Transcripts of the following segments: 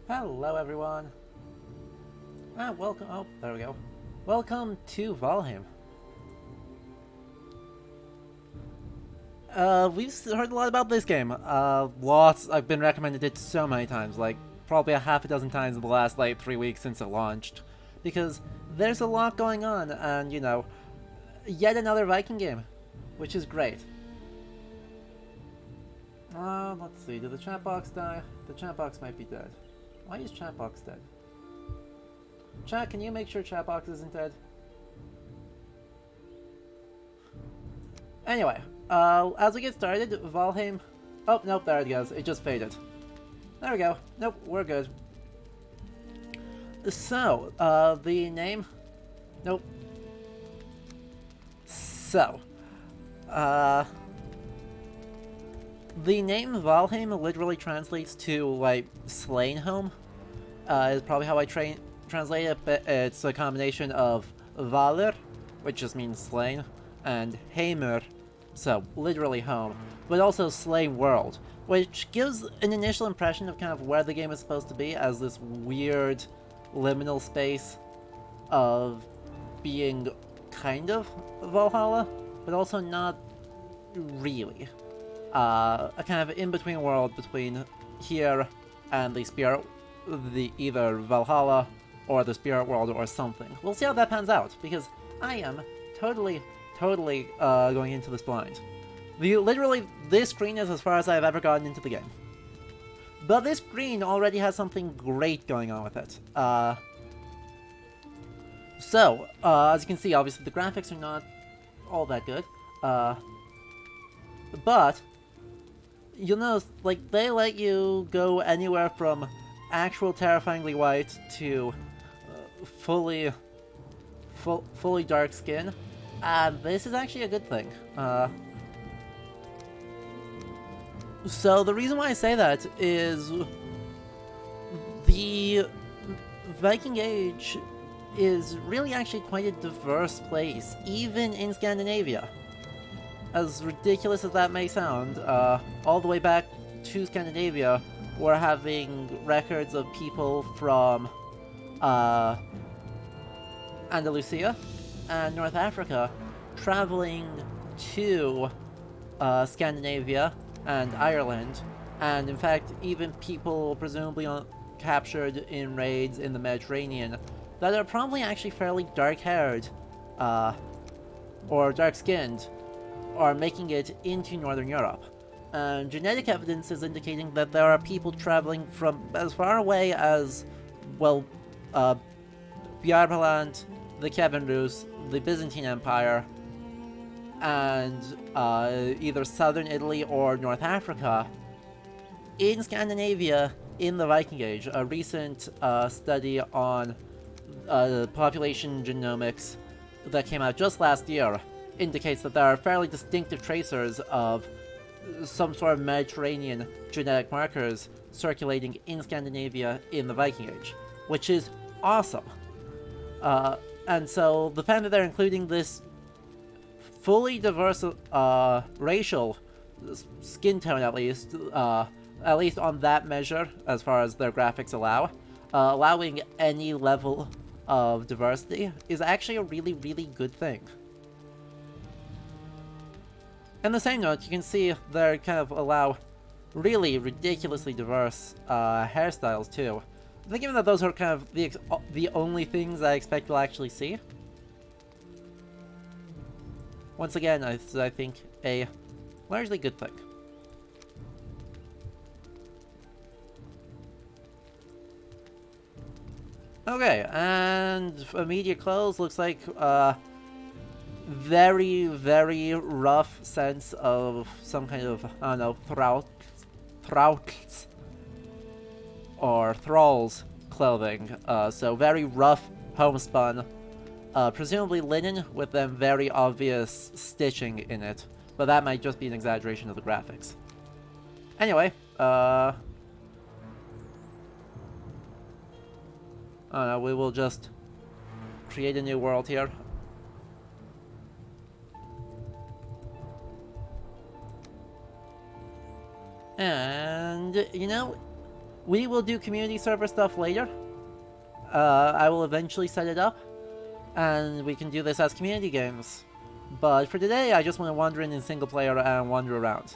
Hello everyone! Welcome- oh, there we go. Welcome to Valheim. We've heard a lot about this game. Lots. I've been recommended it so many times, like, probably a half a dozen times in the last, 3 weeks since it launched. Because there's a lot going on, and, yet another Viking game, which is great. Let's see, did the chat box die? The chat box might be dead. Why is chat box dead? Chat, can you make sure chat box isn't dead? Anyway, as we get started, Valheim... Oh, nope, there it goes. It just faded. There we go. Nope, we're good. So, the name... Nope. So, the name Valheim literally translates to, slain home. Is probably how I translate it, but it's a combination of Valr, which just means slain, and Heimr, so literally home, but also slain world, which gives an initial impression of kind of where the game is supposed to be as this weird liminal space of being kind of Valhalla, but also not really. A kind of in-between world between here and the spirit, the either Valhalla or the spirit world or something. We'll see how that pans out, because I am totally going into this blind. Literally, this screen is as far as I've ever gotten into the game. But this screen already has something great going on with it. As you can see, obviously the graphics are not all that good. But you'll notice, they let you go anywhere from actual terrifyingly white to fully dark skin, and this is actually a good thing. So the reason why I say that is the Viking Age is really actually quite a diverse place, even in Scandinavia. As ridiculous as that may sound, all the way back to Scandinavia, we're having records of people from Andalusia and North Africa traveling to Scandinavia and Ireland, and in fact even people presumably captured in raids in the Mediterranean that are probably actually fairly dark-haired or dark-skinned, are making it into Northern Europe. And genetic evidence is indicating that there are people traveling from as far away as, Bjarmaland, the Kievan Rus, the Byzantine Empire, and either southern Italy or North Africa, in Scandinavia in the Viking Age. A recent study on population genomics that came out just last year indicates that there are fairly distinctive tracers of some sort of Mediterranean genetic markers circulating in Scandinavia in the Viking Age, which is awesome. And so the fact that they're including this fully diverse racial skin tone, at least on that measure, as far as their graphics allow, allowing any level of diversity is actually a really good thing. On the same note, you can see they kind of allow really ridiculously diverse hairstyles too. I think given that those are kind of the only things I expect we'll actually see. Once again, I think a largely good thing. Okay, and immediate close looks like very rough sense of some kind of, I don't know, thrauts or thralls clothing. So very rough homespun, presumably linen with them very obvious stitching in it, but that might just be an exaggeration of the graphics. Anyway, I don't know, we will just create a new world here. And, We will do community server stuff later. I will eventually set it up, and we can do this as community games. But for today, I just want to wander in single player and wander around.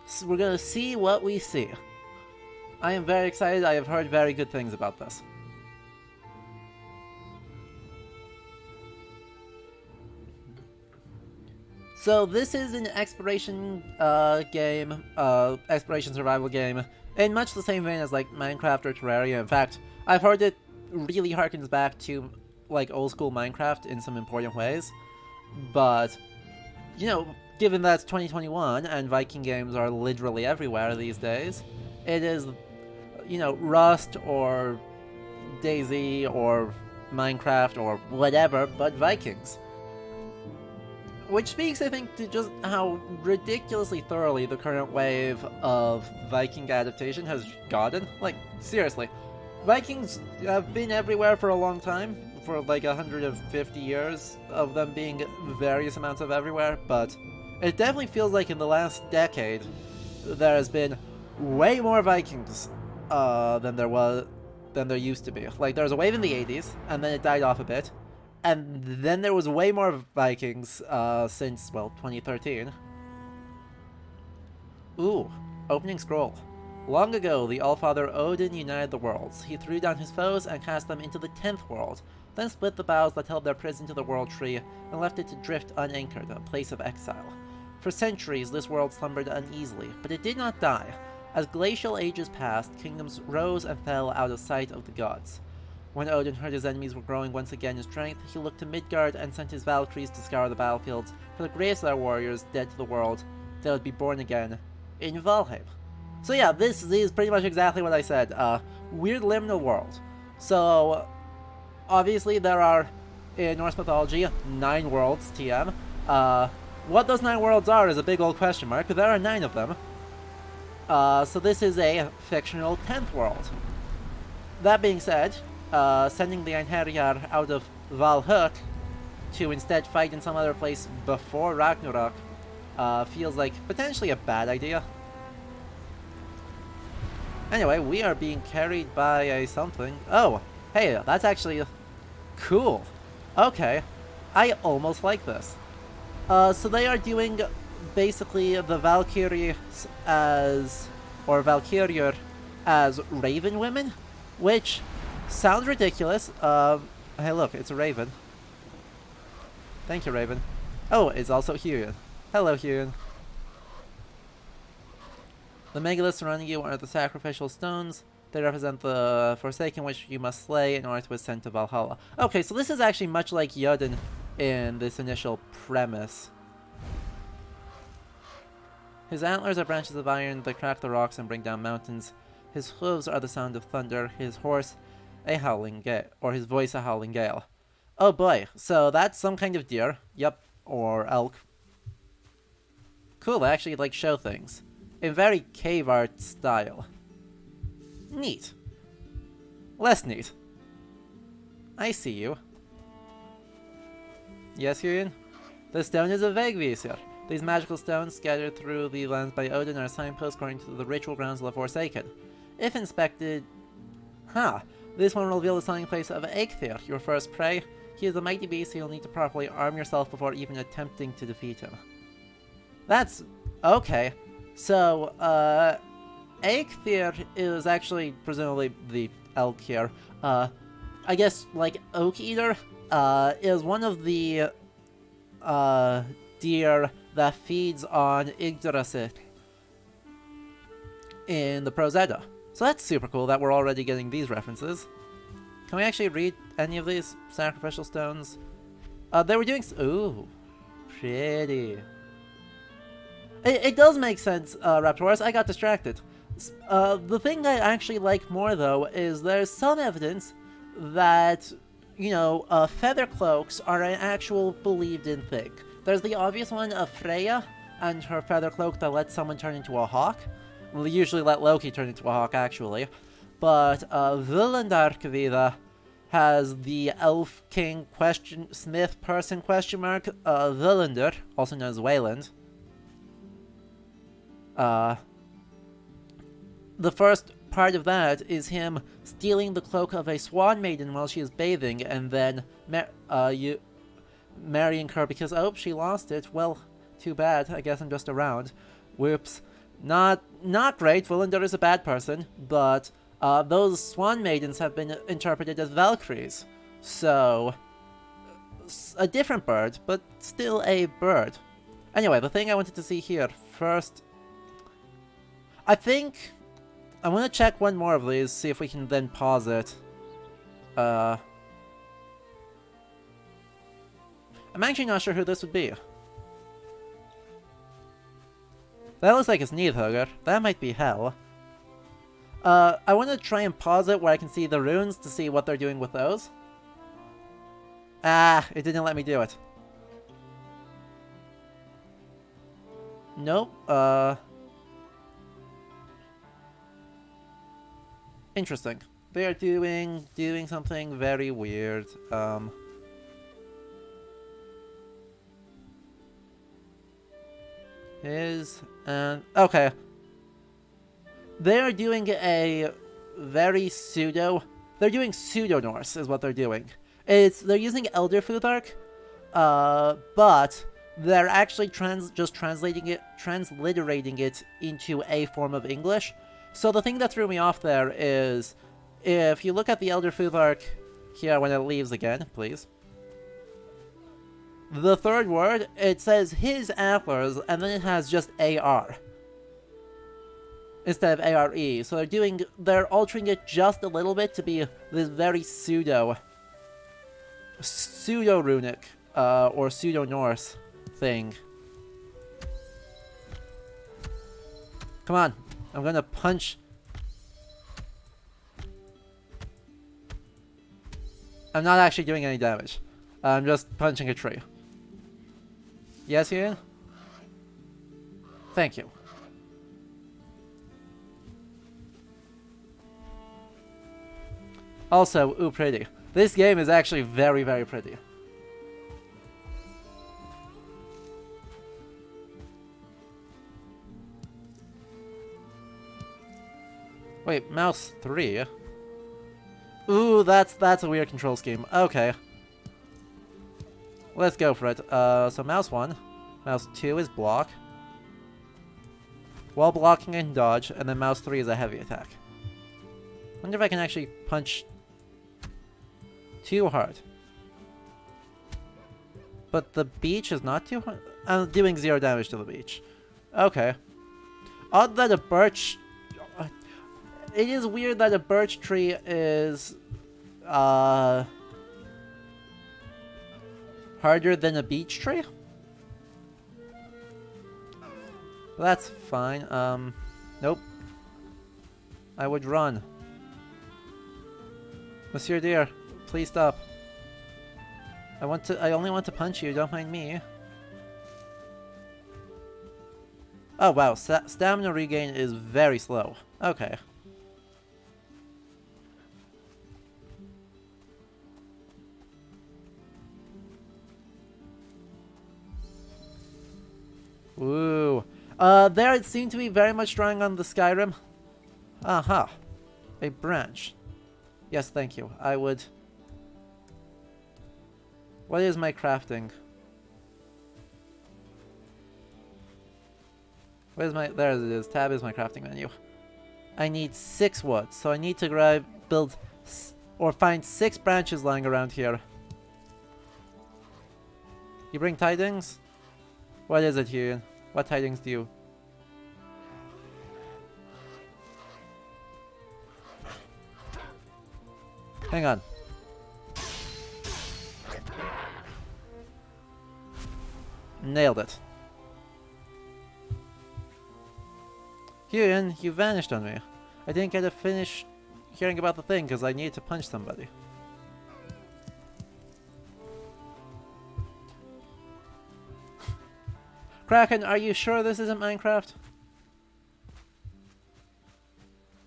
So we're gonna see what we see. I am very excited. I have heard very good things about this. So this is an exploration game, exploration survival game, in much the same vein as like Minecraft or Terraria. In fact, I've heard it really harkens back to like old school Minecraft in some important ways. But, you know, given that it's 2021 and Viking games are literally everywhere these days, it is, you know, Rust or DayZ or Minecraft or whatever, but Vikings. Which speaks, I think, to just how ridiculously thoroughly the current wave of Viking adaptation has gotten. Like, seriously. Vikings have been everywhere for a long time, for like 150 years of them being various amounts of everywhere, but it definitely feels like in the last decade there has been way more Vikings than there used to be. Like, there was a wave in the 80s, and then it died off a bit. And then there was way more Vikings since, well, 2013. Ooh, opening scroll. Long ago, the Allfather Odin united the worlds. He threw down his foes and cast them into the 10th world, then split the boughs that held their prison to the world tree and left it to drift unanchored, a place of exile. For centuries, this world slumbered uneasily, but it did not die. As glacial ages passed, kingdoms rose and fell out of sight of the gods. When Odin heard his enemies were growing once again in strength, he looked to Midgard and sent his Valkyries to scour the battlefields for the greatest of their warriors dead to the world that would be born again in Valheim. So yeah, this is pretty much exactly what I said. Weird liminal world. So, obviously there are, in Norse mythology, 9 worlds, TM. What those 9 worlds are is a big old question mark, but there are 9 of them. So this is a fictional 10th world. That being said, sending the Einherjar out of Valhut to instead fight in some other place before Ragnarok feels like potentially a bad idea. Anyway, we are being carried by a something. Oh, hey, that's actually cool. Okay, I almost like this. So they are doing basically the Valkyries as, or Valkyriur as raven women, which sounds ridiculous. Hey look, it's a raven. Thank you, Raven. Oh, it's also Hugin. Hello, Hugin. The megaliths surrounding you are the sacrificial stones. They represent the Forsaken, which you must slay in order to ascend to Valhalla. Okay, so this is actually much like Jotun in this initial premise. His antlers are branches of iron that crack the rocks and bring down mountains. His hooves are the sound of thunder. His horse, a howling gale, or his voice a howling gale. Oh boy, so that's some kind of deer. Yep, or elk. Cool, they actually like show things in very cave art style. Neat. Less neat. I see you. Yes, Hugin? The stone is a Vegvisir. These magical stones scattered through the lands by Odin are signposts according to the ritual grounds of the Forsaken. If inspected... This one will reveal the standing place of Eikthyr, your first prey. He is a mighty beast, so you'll need to properly arm yourself before even attempting to defeat him. That's... okay. So, Eikthyr is actually presumably the elk here. I guess, like, Oak Eater, is one of the, deer that feeds on Yggdrasil in the Prose Edda. So that's super cool that we're already getting these references. Can we actually read any of these sacrificial stones? They were doing... ooh, pretty. It does make sense, Raptorus. I got distracted. The thing I actually like more, though, is there's some evidence that, you know, feather cloaks are an actual believed-in thing. There's the obvious one of Freya and her feather cloak that lets someone turn into a hawk. Well, usually let Loki turn into a hawk, actually. But Villandarkvida has the elf king smith person Villander, also known as Wayland. the first part of that is him stealing the cloak of a swan maiden while she is bathing, and then marrying her because, oh, she lost it. Well, too bad. I guess I'm just around. Whoops. Not great. Volinder is a bad person, but those swan maidens have been interpreted as Valkyries. So, a different bird, but still a bird. Anyway, the thing I wanted to see here first, I think I'm gonna check one more of these, see if we can then pause it. I'm actually not sure who this would be. That looks like it's Nidhugger. That might be hell. I want to try and pause it where I can see the runes to see what they're doing with those. Ah, it didn't let me do it. Nope, interesting. They are doing something very weird. Okay. They are doing a very they're doing pseudo-Norse is what they're doing. They're using Elder Futhark, but they're actually just transliterating it into a form of English. So the thing that threw me off there is, if you look at the Elder Futhark here when it leaves again, please. The third word, it says his antlers, and then it has just AR instead of ARE. So they're altering it just a little bit to be this very pseudo-runic, or pseudo-Norse thing. Come on, I'm gonna punch. I'm not actually doing any damage. I'm just punching a tree. Yes, Ian? Thank you. Also, ooh, pretty. This game is actually very, very pretty. Wait, mouse 3? Ooh, that's a weird control scheme. Okay. Let's go for it. So mouse 1. Mouse 2 is block. While blocking and dodge, and then mouse 3 is a heavy attack. Wonder if I can actually punch too hard. But the beach is not too hard? I'm doing 0 damage to the beach. Okay. Odd that a birch... It is weird that a birch tree is... harder than a beech tree? That's fine. Nope. I would run. Monsieur dear, please stop. I only want to punch you, don't mind me. Oh wow, stamina regain is very slow. Okay. Ooh. There it seemed to be very much drawing on the Skyrim. Aha. A branch. Yes, thank you. I would... What is my crafting? Where's my... There it is. Tab is my crafting menu. I need 6 wood, so I need to build... or find 6 branches lying around here. You bring tidings? What is it, Hugh? What tidings do you... Hang on. Nailed it. Hugh, you vanished on me. I didn't get to finish hearing about the thing because I needed to punch somebody. Kraken, are you sure this isn't Minecraft?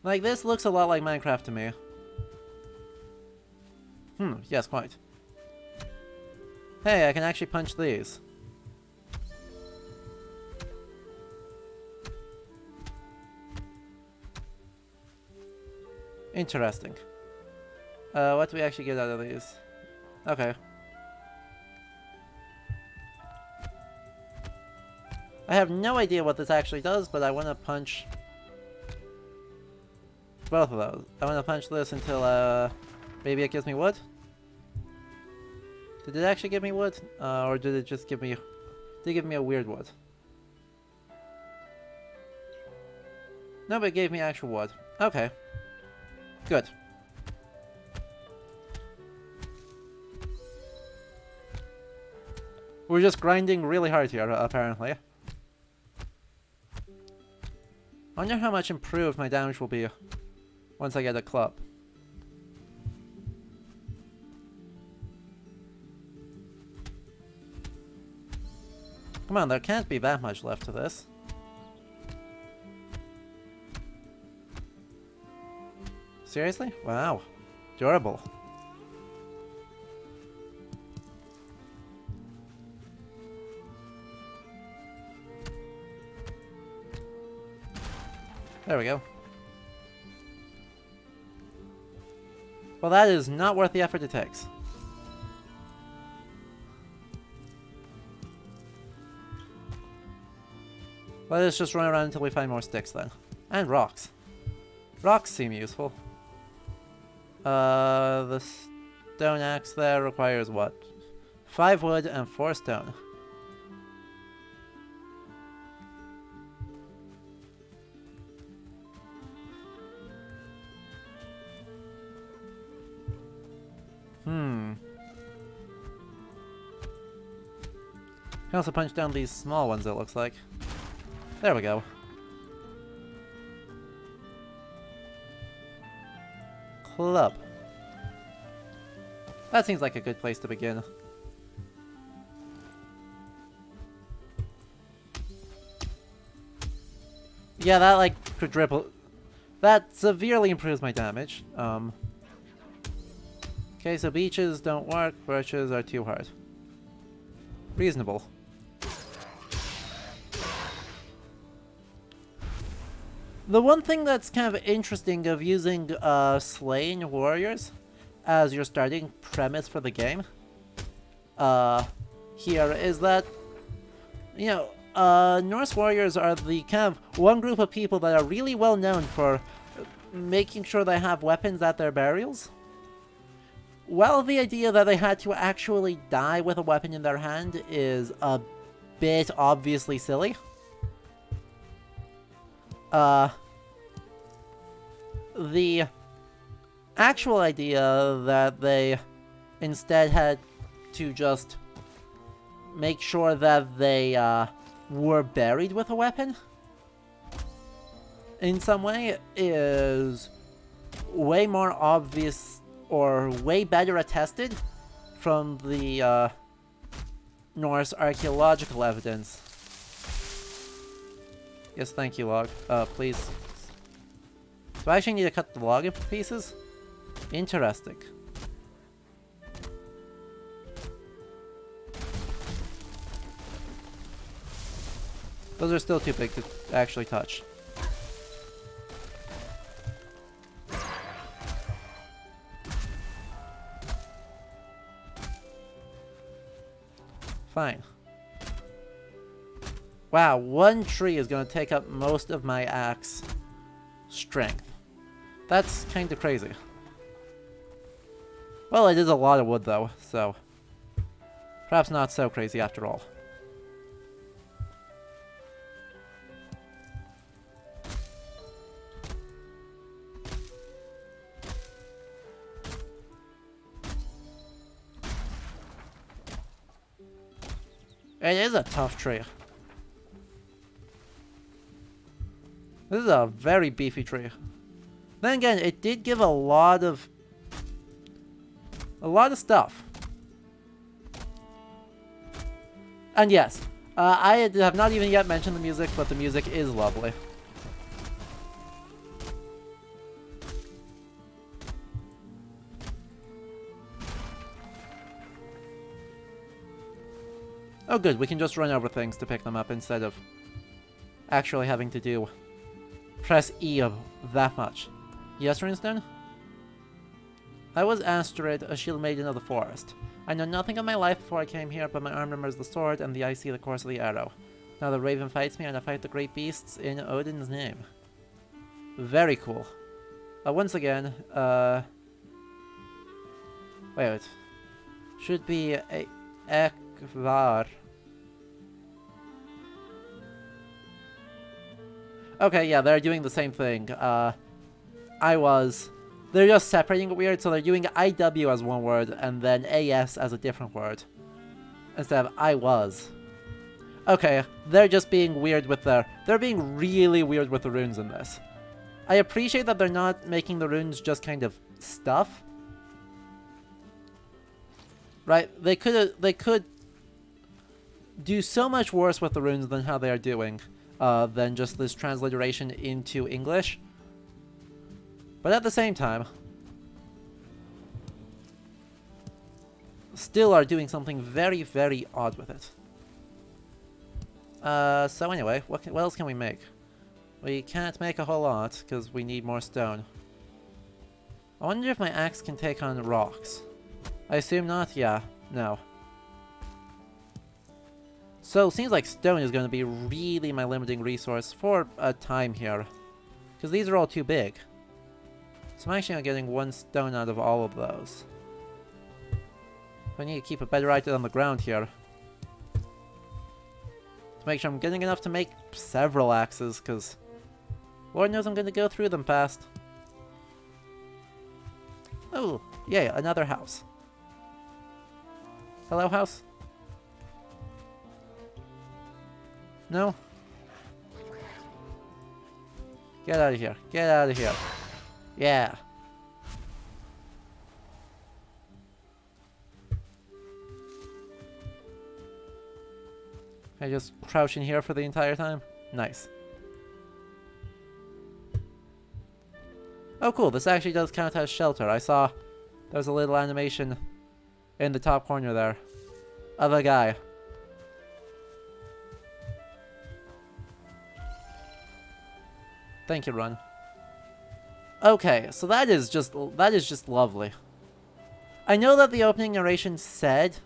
Like, this looks a lot like Minecraft to me. Yes, quite. Hey, I can actually punch these. Interesting. What do we actually get out of these? Okay. I have no idea what this actually does, but I want to punch both of those. I want to punch this until, maybe it gives me wood? Did it actually give me wood? Or did it just give me... Did it give me a weird wood? No, but it gave me actual wood. Okay. Good. We're just grinding really hard here, apparently. I wonder how much improved my damage will be once I get a club. Come on, there can't be that much left to this. Seriously? Wow. Durable. There we go. Well, that is not worth the effort it takes. Let us just run around until we find more sticks then. And rocks. Rocks seem useful. The stone axe there requires what? 5 wood and 4 stone. Can also punch down these small ones, it looks like. There we go. Club. That seems like a good place to begin. Yeah, that like quadruple... That severely improves my damage. Okay, so beeches don't work, birches are too hard. Reasonable. The one thing that's kind of interesting of using slain warriors as your starting premise for the game here is that, you know, Norse warriors are the kind of one group of people that are really well known for making sure they have weapons at their burials. Well, the idea that they had to actually die with a weapon in their hand is a bit obviously silly. The actual idea that they instead had to just make sure that they were buried with a weapon in some way is way more obvious or way better attested from the Norse archaeological evidence. Yes, thank you, log. Please. Do I actually need to cut the log into pieces? Interesting. Those are still too big to actually touch. Fine. Wow, one tree is going to take up most of my axe strength. That's kind of crazy. Well, it is a lot of wood though, so perhaps not so crazy after all. It is a tough tree. This is a very beefy tree. Then again, it did give a lot of stuff. And yes, I have not even yet mentioned the music, but the music is lovely. Oh good, we can just run over things to pick them up instead of actually having to press E of that much. Yes, Runestone? I was Astrid, a shield maiden of the forest. I know nothing of my life before I came here, but my arm remembers the sword and I see the course of the arrow. Now the raven fights me, and I fight the great beasts in Odin's name. Very cool. Once again, wait. Should be a Ekvar. Okay, yeah, they're doing the same thing. They're just separating it weird, so they're doing IW as one word, and then AS as a different word. Instead of I was. Okay, they're just being weird with they're being really weird with the runes in this. I appreciate that they're not making the runes just kind of stuff. Right? They could do so much worse with the runes than how they are doing, than just this transliteration into English. But at the same time, still are doing something very, very odd with it. So anyway, what else can we make? We can't make a whole lot, because we need more stone. I wonder if my axe can take on rocks. I assume not? Yeah. No. So, it seems like stone is going to be really my limiting resource for a time here. Because these are all too big. So I'm actually not getting one stone out of all of those. I need to keep a better item on the ground here. To make sure I'm getting enough to make several axes, because Lord knows I'm going to go through them fast. Oh, yay, another house. Hello, house? No? Get out of here. Get out of here. Yeah. I just crouch in here for the entire time? Nice. Oh cool, this actually does count as shelter. I saw there's a little animation in the top corner there of a guy. Thank you, Run. Okay, so that is just lovely. I know that the opening narration said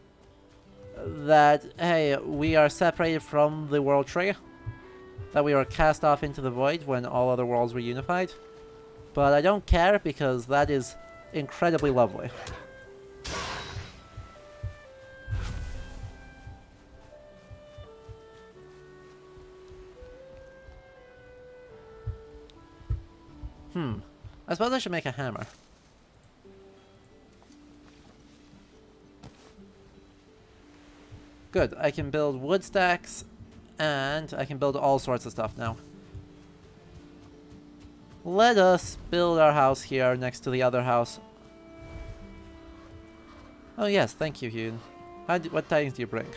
that, hey, we are separated from the world tree, that we were cast off into the void when all other worlds were unified, but I don't care because that is incredibly lovely. I suppose I should make a hammer. Good, I can build wood stacks, and I can build all sorts of stuff now. Let us build our house here next to the other house. Oh yes, thank you, Hune. What tidings do you bring?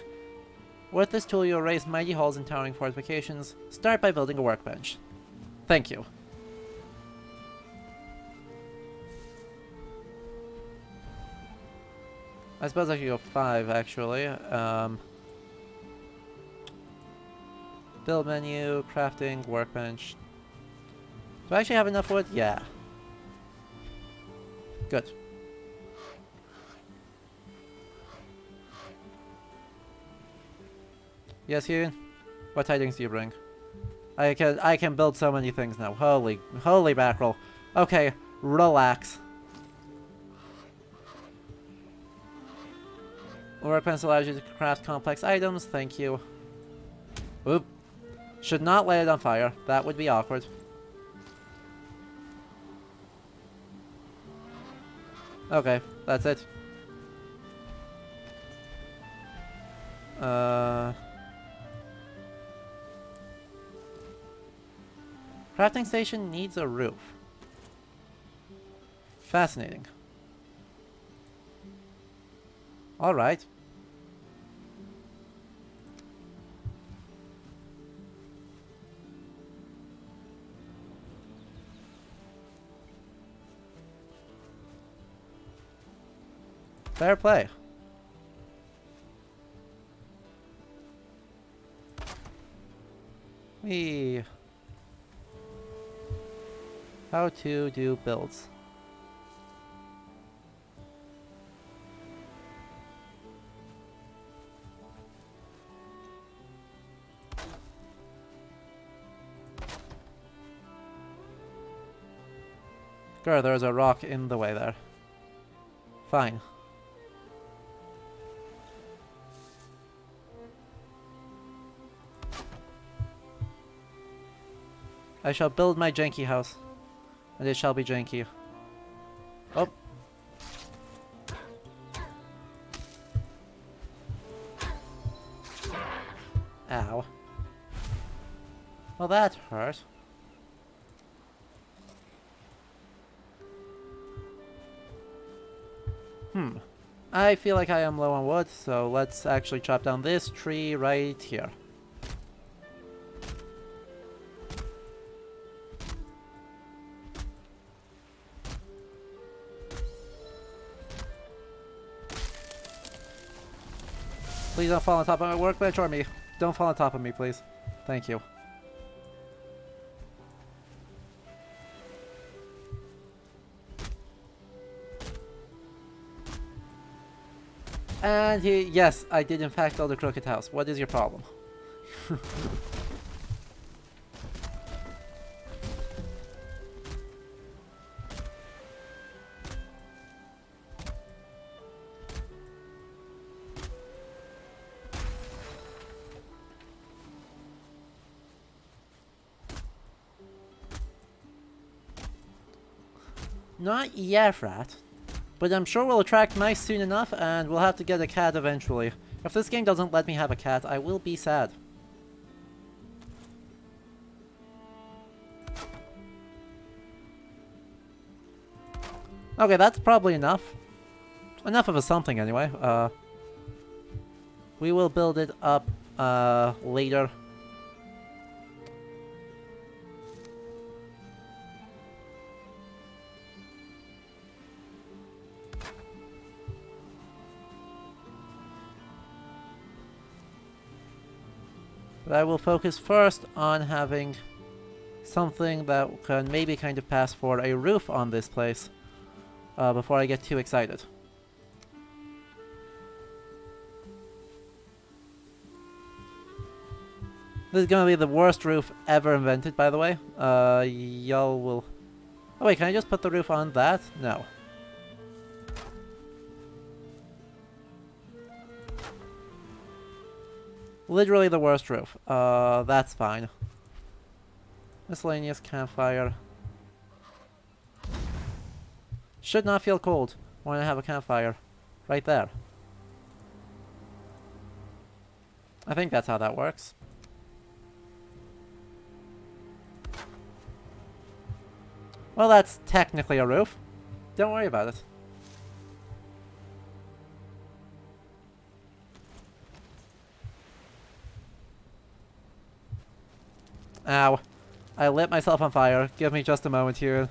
With this tool you'll raise mighty halls and towering fortifications. Start by building a workbench. Thank you. I suppose I could go 5, actually. Build menu, crafting, workbench. Do I actually have enough wood? Yeah. Good. Yes, Hugh? What tidings do you bring? I can build so many things now. Holy mackerel. Okay, relax. Workbench allows you to craft complex items. Thank you. Oop. Should not light it on fire. That would be awkward. Okay, that's it. Crafting station needs a roof. Fascinating. Alright. Fair play. How to do builds. Girl, there's a rock in the way there. Fine. I shall build my janky house, and it shall be janky. Oh. Ow. Well, that hurt. I feel like I am low on wood, so let's actually chop down this tree right here. Please don't fall on top of my workbench or me. Don't fall on top of me, please. Thank you. And yes, I did in fact build a crooked house. What is your problem? Not yet, rat. But I'm sure we'll attract mice soon enough, and we'll have to get a cat eventually. If this game doesn't let me have a cat, I will be sad. Okay, that's probably enough. Enough of a something, anyway. We will build it up, later. But I will focus first on having something that can maybe kind of pass for a roof on this place before I get too excited. This is gonna be the worst roof ever invented, by the way. Y'all will... Oh wait, can I just put the roof on that? No. Literally the worst roof. That's fine. Miscellaneous campfire. Should not feel cold when I have a campfire. Right there. I think that's how that works. Well, that's technically a roof. Don't worry about it. Ow. I lit myself on fire. Give me just a moment here.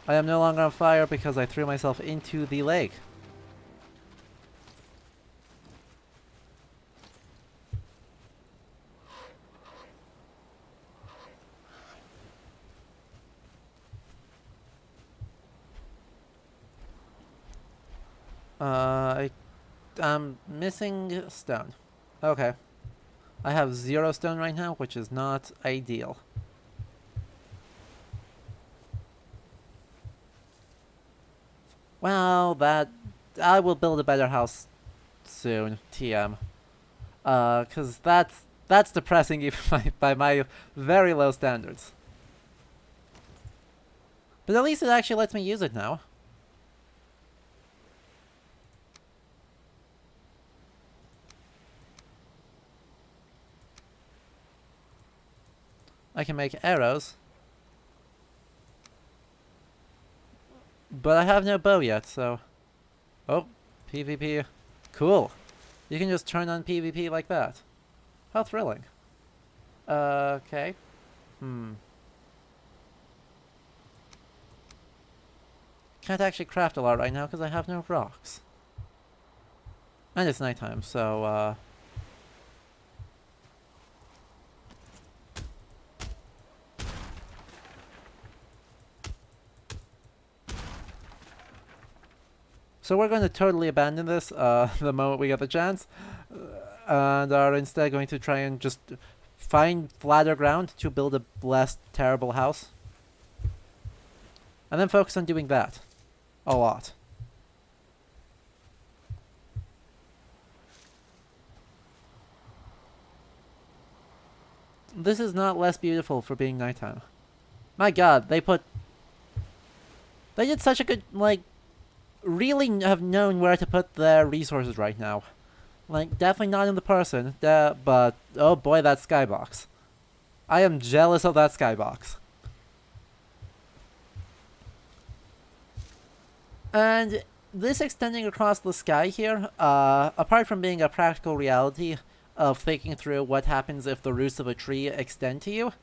I am no longer on fire because I threw myself into the lake. I'm missing stone. Okay. I have 0 stone right now, which is not ideal. Well, I will build a better house soon, TM. Cause that's depressing even by my very low standards. But at least it actually lets me use it now. I can make arrows. But I have no bow yet, so... Oh, PvP. Cool. You can just turn on PvP like that. How thrilling. Okay. Can't actually craft a lot right now because I have no rocks. And it's nighttime, so, So we're going to totally abandon this the moment we get the chance, and are instead going to try and just find flatter ground to build a less terrible house. And then focus on doing that. A lot. This is not less beautiful for being nighttime. My god, they did such a good, like, really have known where to put their resources right now. Like, definitely not in the person, but oh boy, that skybox. I am jealous of that skybox. And this extending across the sky here, apart from being a practical reality of thinking through what happens if the roots of a tree extend to you,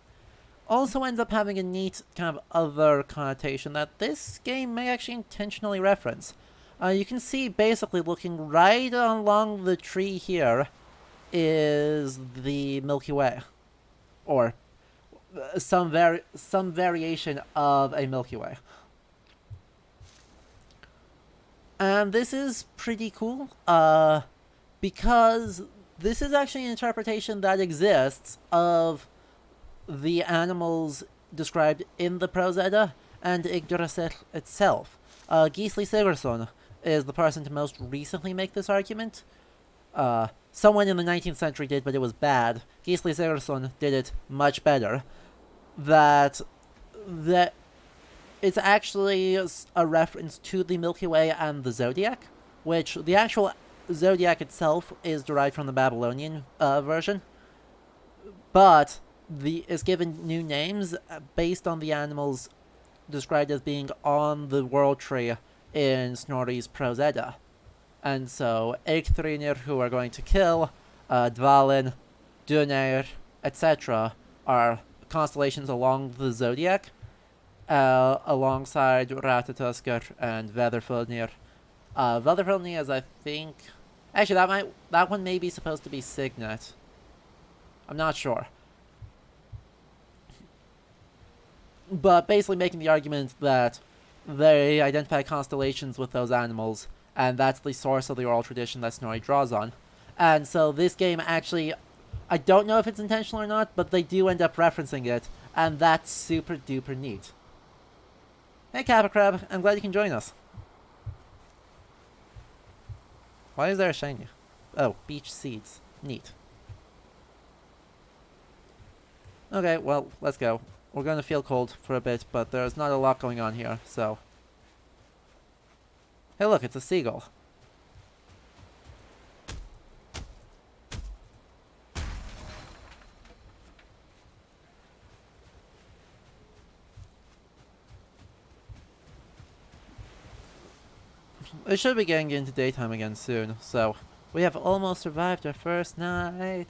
also ends up having a neat kind of other connotation that this game may actually intentionally reference. You can see basically looking right along the tree here is the Milky Way. Or some variation of a Milky Way. And this is pretty cool, because this is actually an interpretation that exists of the animals described in the Prose Edda and Yggdrasil itself. Gisli Sigurdsson is the person to most recently make this argument. Someone in the 19th century did, but it was bad. Gisli Sigurdsson did it much better. That it's actually a reference to the Milky Way and the Zodiac, which the actual Zodiac itself is derived from the Babylonian version, but is given new names based on the animals described as being on the world tree in Snorri's Prose Edda. And so, Eikthrunir, who are going to kill, Dvalin, Duneyr, etc., are constellations along the Zodiac, alongside Ratatuskr and Veðurfölnir. Veðurfölnir is, I think... Actually, that one may be supposed to be Signet. I'm not sure. But basically making the argument that they identify constellations with those animals, and that's the source of the oral tradition that Snorri draws on. And so this game actually, I don't know if it's intentional or not, but they do end up referencing it, and that's super duper neat. Hey Kappa Crab, I'm glad you can join us. Why is there a shiny? Oh, beach seeds. Neat. Okay, well, let's go. We're going to feel cold for a bit, but there's not a lot going on here, so... Hey look, it's a seagull. It should be getting into daytime again soon, so... We have almost survived our first night.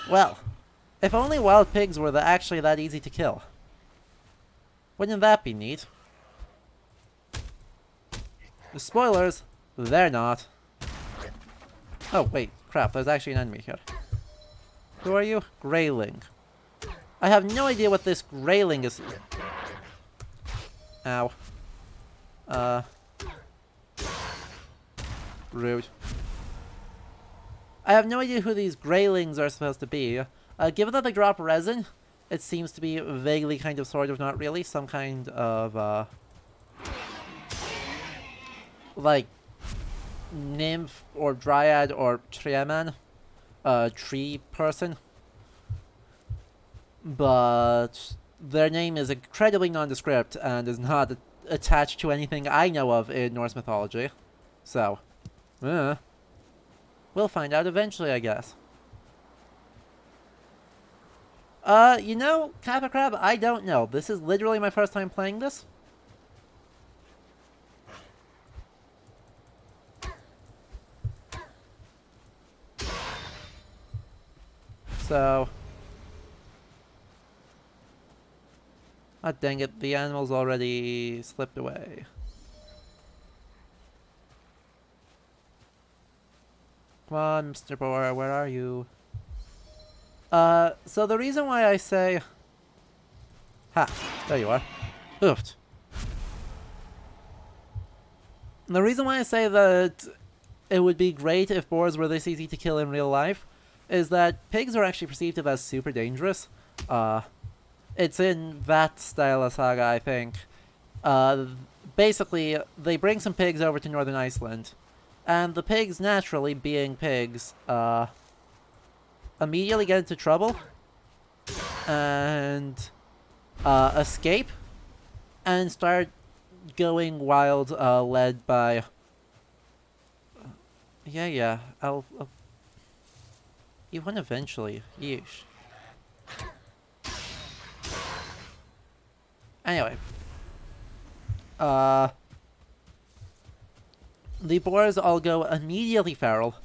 Well, if only wild pigs were actually that easy to kill. Wouldn't that be neat? Spoilers, they're not. Oh, wait, crap, there's actually an enemy here. Who are you? Greyling. I have no idea what this greyling is. Ow. Rude. I have no idea who these greylings are supposed to be. Given that they drop resin, it seems to be vaguely kind of sort of not really some kind of like nymph or dryad or treeman, tree person. But their name is incredibly nondescript and is not attached to anything I know of in Norse mythology. So, we'll find out eventually, I guess. You know, Kappa Crab, I don't know. This is literally my first time playing this. So... Ah, dang it, the animal's already slipped away. Come on, Mr. Boar, where are you? So the reason why I say... Ha! There you are. Oofed. The reason why I say that it would be great if boars were this easy to kill in real life is that pigs are actually perceived as super dangerous. It's in that style of saga, I think. Basically, they bring some pigs over to northern Iceland, and the pigs, naturally being pigs, immediately get into trouble and escape and start going wild, led by... Yeah, I'll... You win eventually. Yeesh. Anyway. The boars all go immediately feral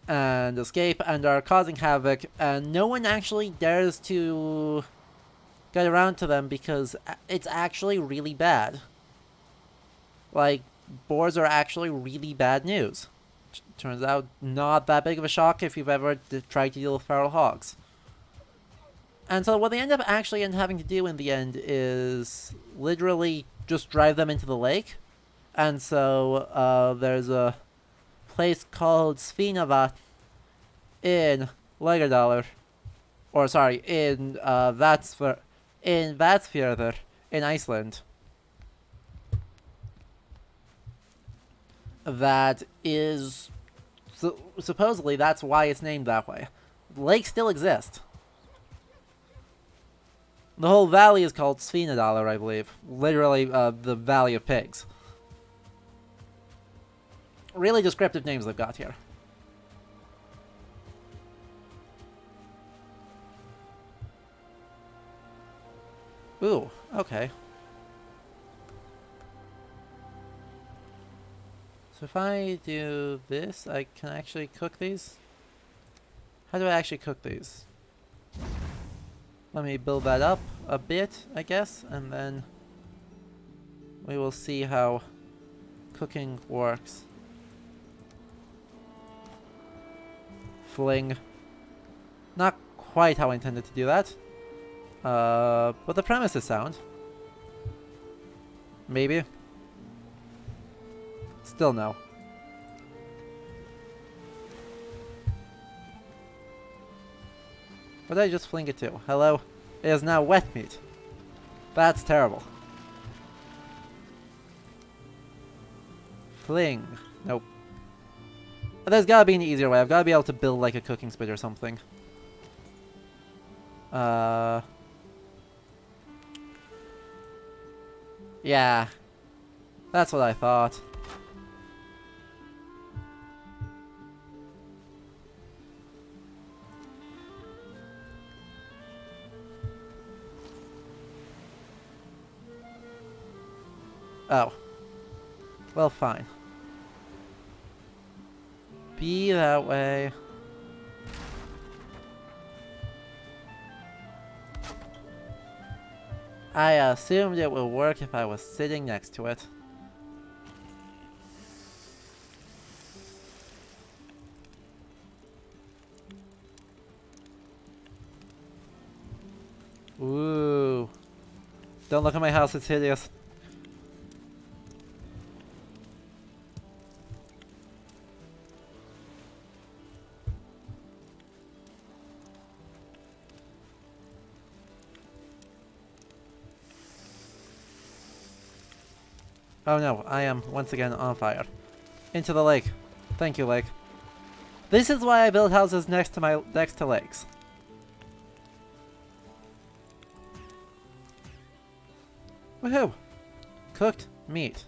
and escape and are causing havoc, and no one actually dares to get around to them because it's actually really bad. Like, boars are actually really bad news. Turns out, not that big of a shock if you've ever tried to deal with feral hogs. And so what they end up having to do in the end is literally just drive them into the lake. And so there's a place called Svinavat in Laugardalr, or sorry, in Vatsfjörður in Iceland. That is... supposedly that's why it's named that way. Lakes still exist. The whole valley is called Svinadalr, I believe. Literally, the Valley of Pigs. Really descriptive names they've got here. Ooh, okay. So if I do this, I can actually cook these? How do I actually cook these? Let me build that up a bit, I guess, and then we will see how cooking works. Fling. Not quite how I intended to do that. But the premise is sound. Maybe. Still no. What did I just fling it to? Hello? It is now wet meat. That's terrible. Fling. Nope. But there's gotta be an easier way. I've gotta be able to build like a cooking spit or something. Yeah. That's what I thought. Oh. Well, fine. Be that way. I assumed it would work if I was sitting next to it. Ooh. Don't look at my house, it's hideous. Oh no, I am once again on fire. Into the lake. Thank you, lake. This is why I build houses next to lakes. Woohoo! Cooked meat.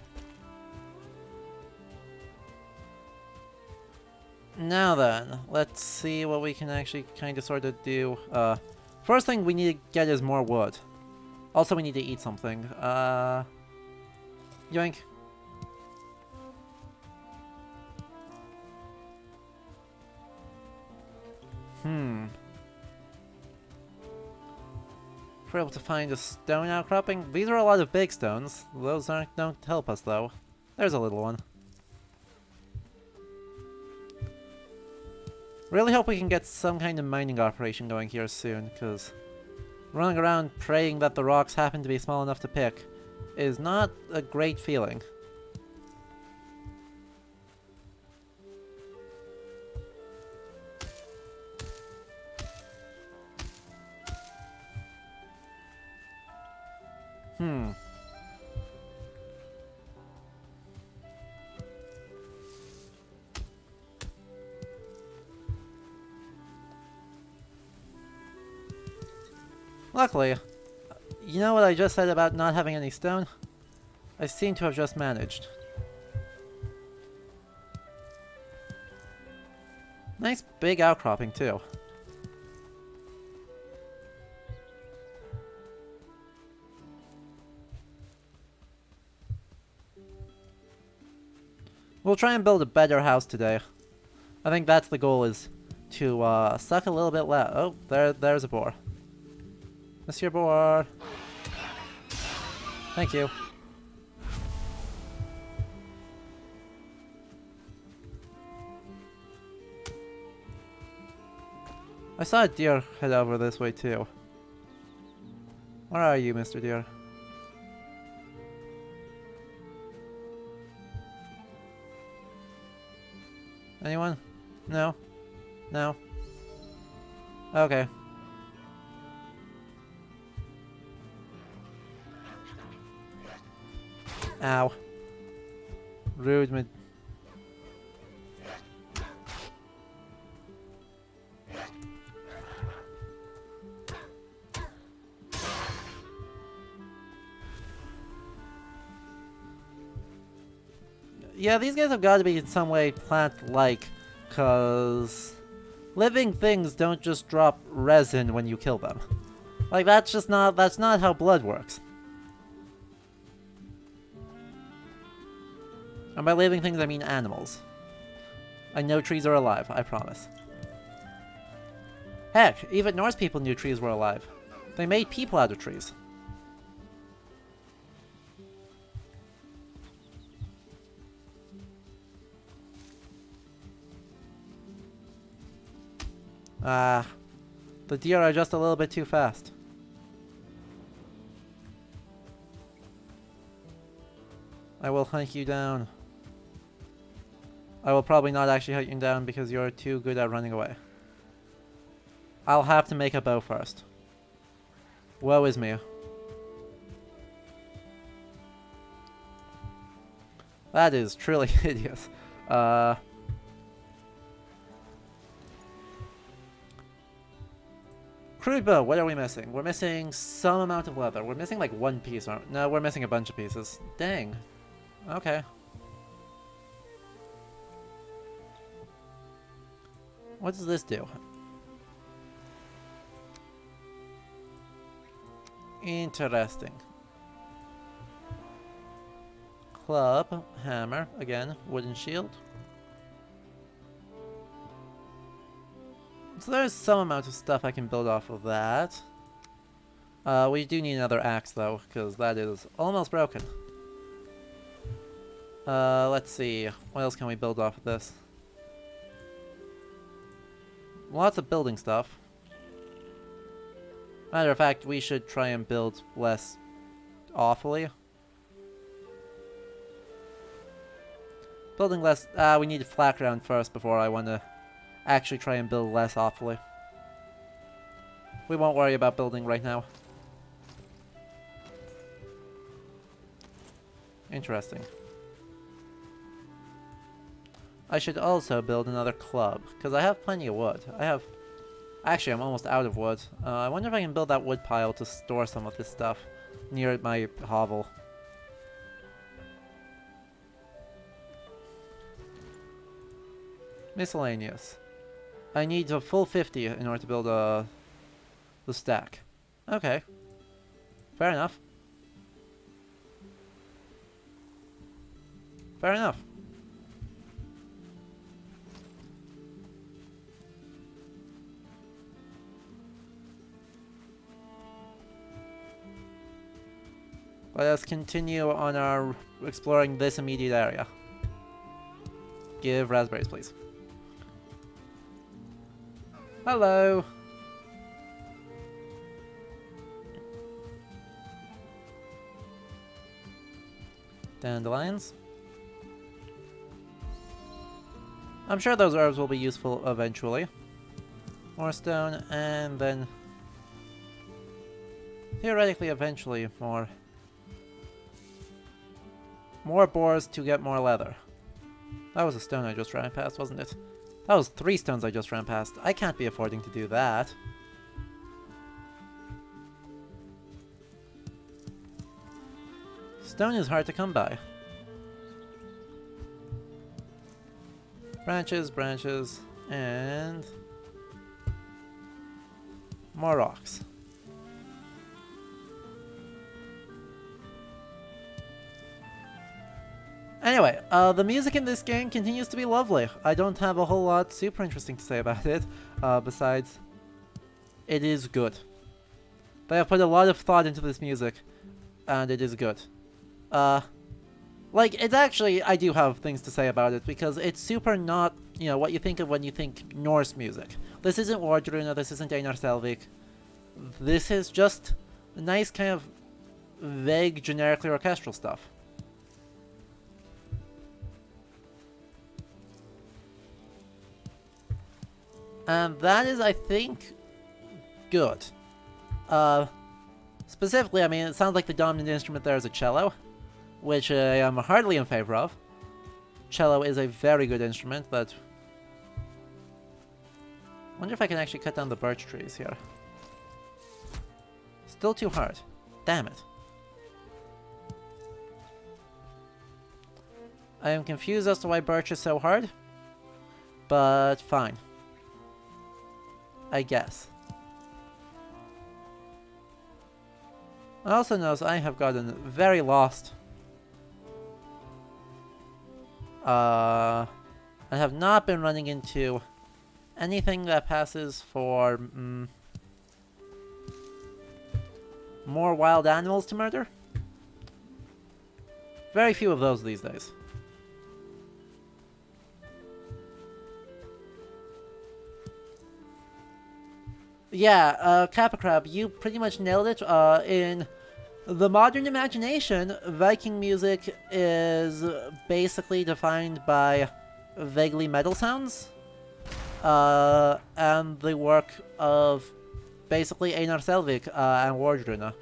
Now then, let's see what we can actually kind of sort of do. First thing we need to get is more wood. Also, we need to eat something. Yoink. If we're able to find a stone outcropping, these are a lot of big stones. Those don't help us though. There's a little one. Really hope we can get some kind of mining operation going here soon, because running around praying that the rocks happen to be small enough to pick is not a great feeling. Luckily, you know what I just said about not having any stone? I seem to have just managed. Nice big outcropping too. We'll try and build a better house today. I think that's the goal, is to suck a little bit less. Oh, there's a boar. Monsieur Boar. Thank you. I saw a deer head over this way too. Where are you, Mr. Deer? Anyone? No? No? Okay. Ow. Rude mid. Yeah, these guys have got to be in some way plant-like, cause living things don't just drop resin when you kill them. Like, that's not how blood works. And by living things, I mean animals. I know trees are alive, I promise. Heck, even Norse people knew trees were alive. They made people out of trees. The deer are just a little bit too fast. I will hunt you down. I will probably not actually hunt you down because you're too good at running away. I'll have to make a bow first. Woe is me. That is truly hideous. Crude bow, what are we missing? We're missing some amount of leather. We're missing like one piece. No, we're missing a bunch of pieces. Dang. Okay. What does this do? Interesting. Club, hammer, again, wooden shield. So there's some amount of stuff I can build off of that. We do need another axe though, because that is almost broken. Let's see. What else can we build off of this? Lots of building stuff. Matter of fact, we should try and build less awfully. Building less... we need flat ground first before I want to actually try and build less awfully. We won't worry about building right now. Interesting. I should also build another club, because I have plenty of wood. Actually, I'm almost out of wood. I wonder if I can build that wood pile to store some of this stuff near my hovel. Miscellaneous. I need a full 50 in order to build the stack. Okay. Fair enough. Fair enough. Let us continue on our exploring this immediate area. Give raspberries, please. Hello. Dandelions. I'm sure those herbs will be useful eventually. More stone, and then theoretically eventually more boars to get more leather. That was a stone I just ran past, wasn't it? That was 3 stones I just ran past. I can't be affording to do that. Stone is hard to come by. Branches, branches, and more rocks. Anyway, the music in this game continues to be lovely. I don't have a whole lot super interesting to say about it, besides it is good. They have put a lot of thought into this music, and it is good. Like, it's actually, I do have things to say about it, because it's super not, you know, what you think of when you think Norse music. This isn't Wardruna, this isn't Einar Selvik. This is just nice kind of vague, generically orchestral stuff. And that is, I think, good. Specifically, I mean, it sounds like the dominant instrument there is a cello, which I am hardly in favor of. Cello is a very good instrument, but I wonder if I can actually cut down the birch trees here. Still too hard. Damn it. I am confused as to why birch is so hard, but fine. I guess. I also notice I have gotten very lost. I have not been running into anything that passes for more wild animals to murder. Very few of those these days. Yeah, Kappa Crab, you pretty much nailed it. In the modern imagination, Viking music is basically defined by vaguely metal sounds, and the work of basically Einar Selvik and Wardruna.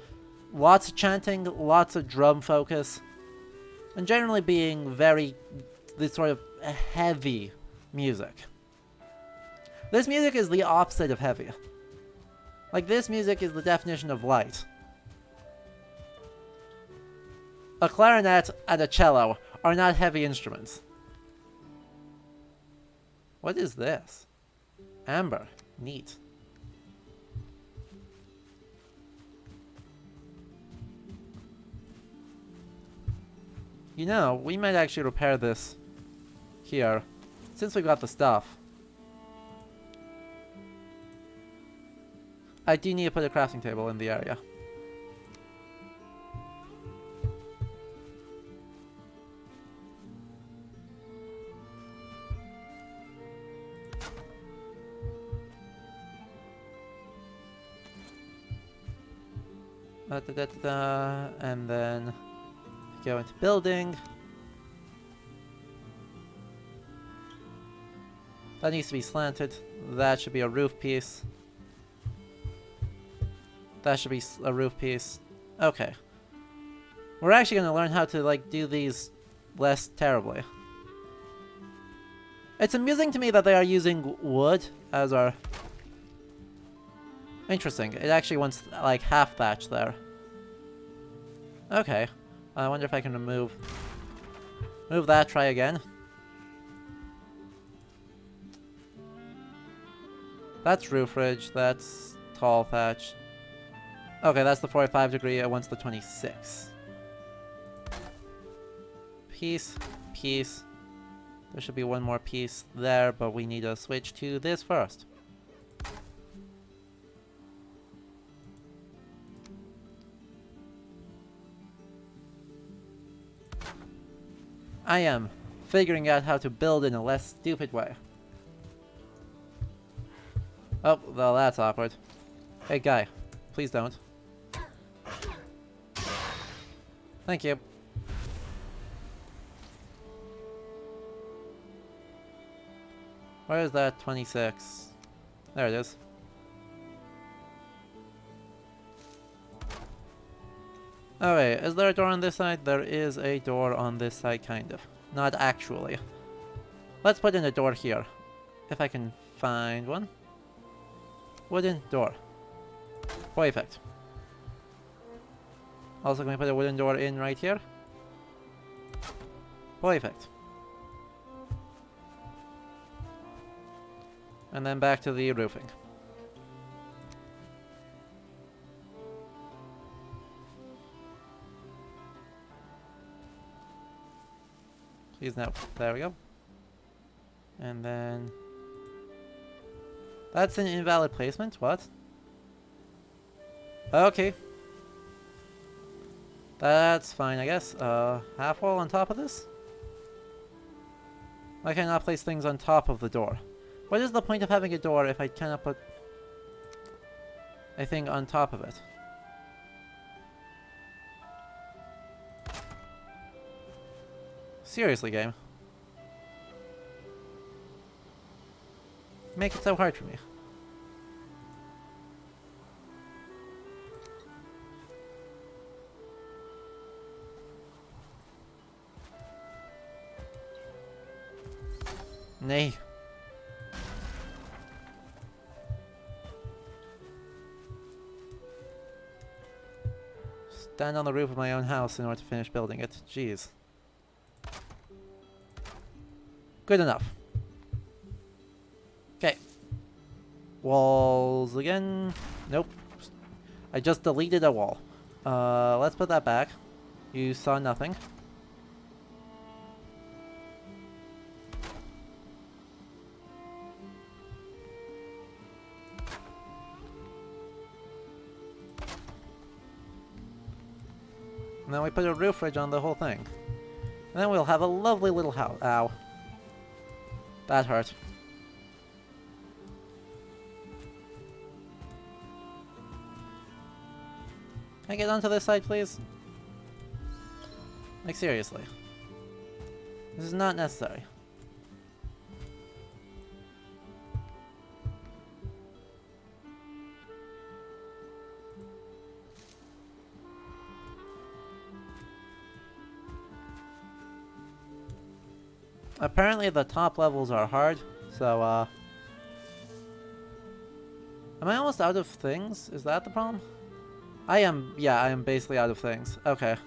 Lots of chanting, lots of drum focus, and generally being very this sort of heavy music. This music is the opposite of heavy. Like, this music is the definition of light. A clarinet and a cello are not heavy instruments. What is this? Amber. Neat. You know, we might actually repair this here, since we got the stuff. I do need to put a crafting table in the area. And then go into building. That needs to be slanted. That should be a roof piece. That should be a roof piece. Okay. We're actually going to learn how to, like, do these less terribly. It's amusing to me that they are using wood as our... Interesting. It actually wants, like, half thatch there. Okay. I wonder if I can remove that. Try again. That's roof ridge. That's tall thatch. Okay, that's the 45 degree. It wants the 26. Piece. Piece. There should be one more piece there, but we need to switch to this first. I am figuring out how to build in a less stupid way. Oh, well, that's awkward. Hey, guy. Please don't. Thank you. Where is that 26? There it is. Oh wait, is there a door on this side? There is a door on this side, kind of. Not actually. Let's put in a door here. If I can find one. Wooden door. Perfect. Also, can we put a wooden door in right here? Perfect. And then back to the roofing. Please no. There we go. And then... That's an invalid placement? What? Okay. That's fine, I guess. Half wall on top of this? Why can I not place things on top of the door? What is the point of having a door if I cannot put a thing on top of it? Seriously, game. Make it so hard for me. Nay. Stand on the roof of my own house in order to finish building it. Jeez. Good enough. Okay. Walls again. Nope. I just deleted a wall. Let's put that back. You saw nothing. And then we put a roof ridge on the whole thing. And then we'll have a lovely little house. Ow. That hurt. Can I get onto this side, please? Like, seriously. This is not necessary. Apparently the top levels are hard, so, am I almost out of things? Is that the problem? I am basically out of things. Okay.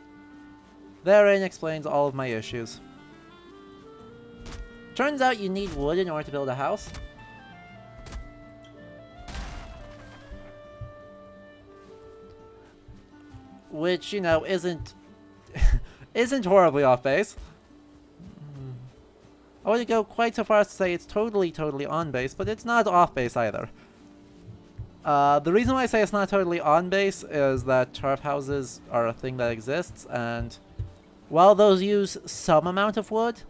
Therein explains all of my issues. Turns out you need wood in order to build a house. Which, you know, isn't horribly off base. I wouldn't go quite so far as to say it's totally on base, but it's not off base either. The reason why I say it's not totally on base is that turf houses are a thing that exists, and while those use some amount of wood,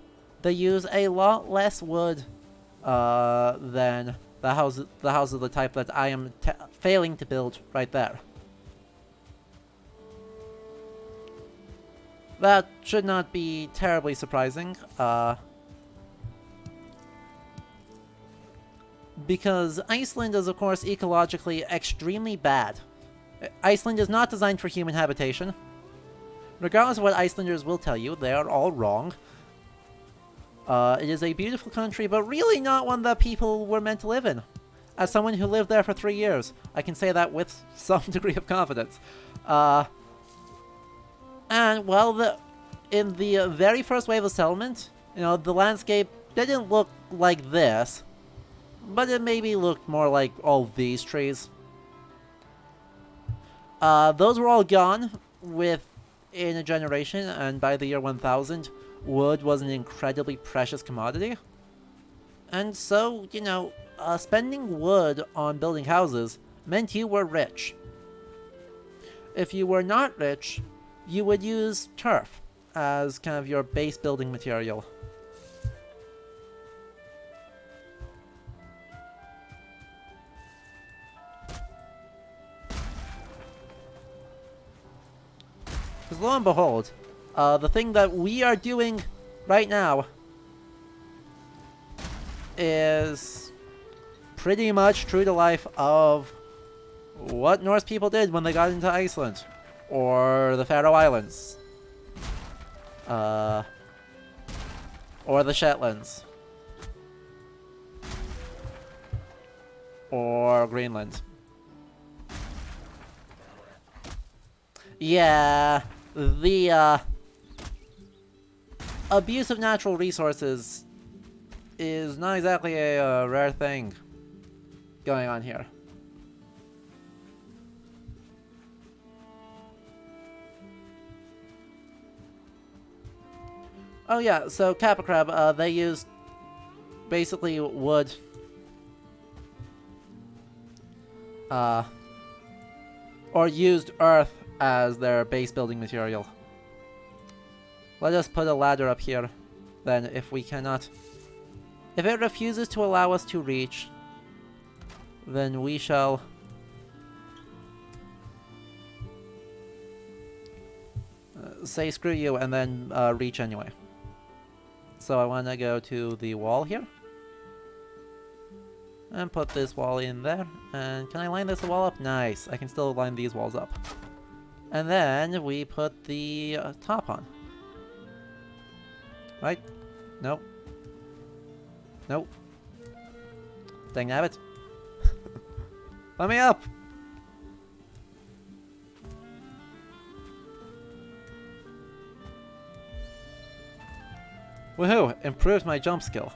they use a lot less wood than the houses of the type that I am failing to build right there. That should not be terribly surprising, because Iceland is, of course, ecologically extremely bad. Iceland is not designed for human habitation. Regardless of what Icelanders will tell you, they are all wrong. It is a beautiful country, but really not one that people were meant to live in. As someone who lived there for 3 years, I can say that with some degree of confidence. And, well, in the very first wave of settlement, you know, the landscape didn't look like this, but it maybe looked more like all these trees. Those were all gone within a generation, and by the year 1000, wood was an incredibly precious commodity. And so, you know, spending wood on building houses meant you were rich. If you were not rich, you would use turf as kind of your base building material. Because lo and behold, the thing that we are doing right now is pretty much true to life of what Norse people did when they got into Iceland. Or the Faroe Islands. Or the Shetlands. Or Greenland. Yeah, the abuse of natural resources is not exactly a rare thing going on here. Oh yeah, so Kappa Crab, they used basically wood, or used earth as their base building material. Let us put a ladder up here, then if we cannot... If it refuses to allow us to reach, then we shall... say screw you and then reach anyway. So I want to go to the wall here. And put this wall in there. And can I line this wall up? Nice. I can still line these walls up. And then we put the top on. Right? Nope. Nope. Dang nabbit. Let me up! Woohoo! Improved my jump skill.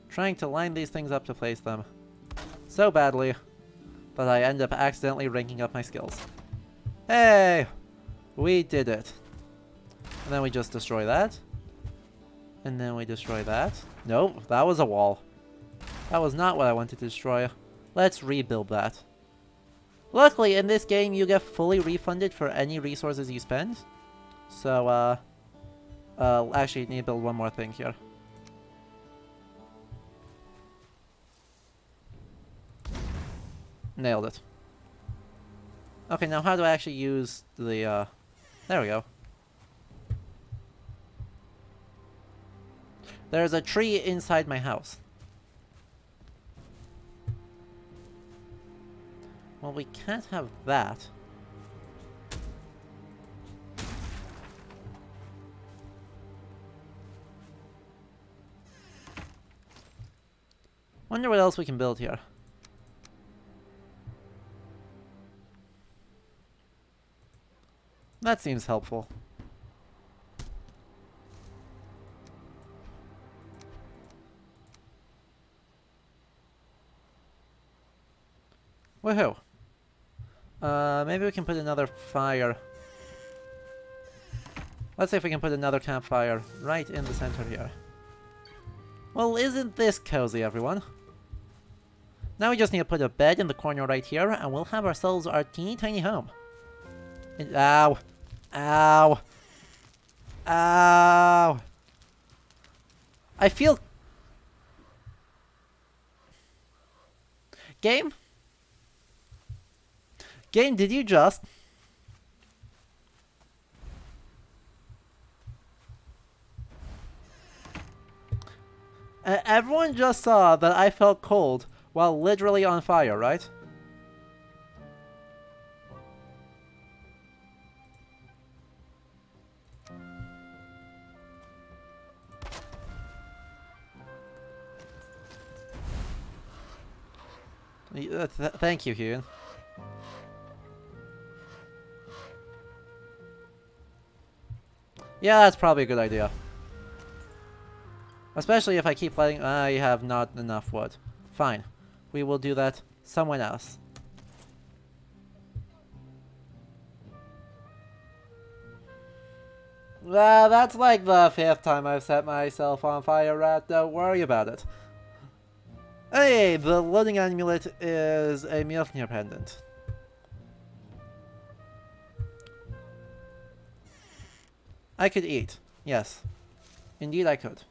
Trying to line these things up to place them so badly that I end up accidentally ranking up my skills. Hey! We did it. And then we just destroy that. And then we destroy that. Nope, that was a wall. That was not what I wanted to destroy. Let's rebuild that. Luckily, in this game, you get fully refunded for any resources you spend. So, actually, need to build one more thing here. Nailed it. Okay, now how do I actually use the, there we go. There's a tree inside my house. Well, we can't have that. Wonder what else we can build here. That seems helpful. Woohoo! Maybe we can put another fire. Let's see if we can put another campfire right in the center here. Well, isn't this cozy, everyone? Now we just need to put a bed in the corner right here, and we'll have ourselves our teeny tiny home. Ow! Ow! Ow! I feel... Game? Game, did you just... Everyone just saw that I felt cold while literally on fire, right? Thank you, Hugh. Yeah, that's probably a good idea. Especially if I keep letting... I have not enough wood. Fine. We will do that someone else. That's like the 5th time I've set myself on fire, Rat. Don't worry about it. Hey, the loading amulet is a Mjolnir pendant. I could eat. Yes. Indeed I could.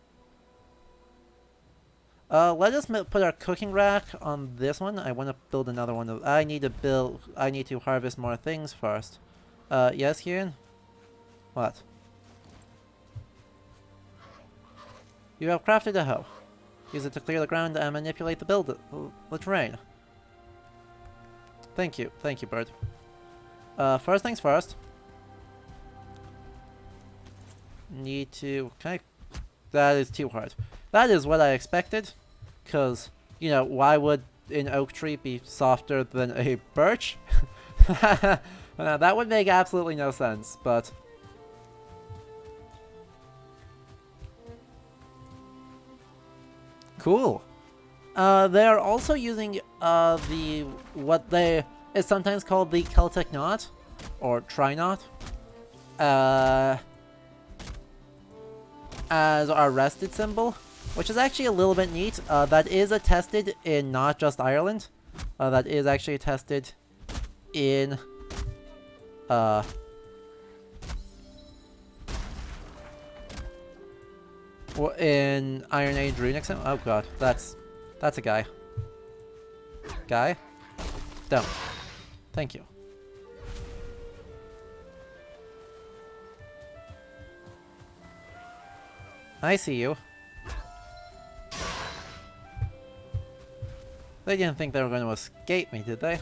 Let us put our cooking rack on this one. I want to build another one. I need to harvest more things first. Yes, Kieran? What? You have crafted a hoe. Use it to clear the ground and manipulate the terrain. Thank you, bird. First things first. Need to... That is too hard. That is what I expected. Because, you know, why would an oak tree be softer than a birch? That would make absolutely no sense, but... Cool. They are also using what is sometimes called the Celtic knot, or tri-knot, as our rested symbol, which is actually a little bit neat. That is attested in not just Ireland. That is actually attested in in Iron Age runic symbol. Oh god, that's a guy. Guy? Don't. Thank you. I see you. They didn't think they were going to escape me, did they?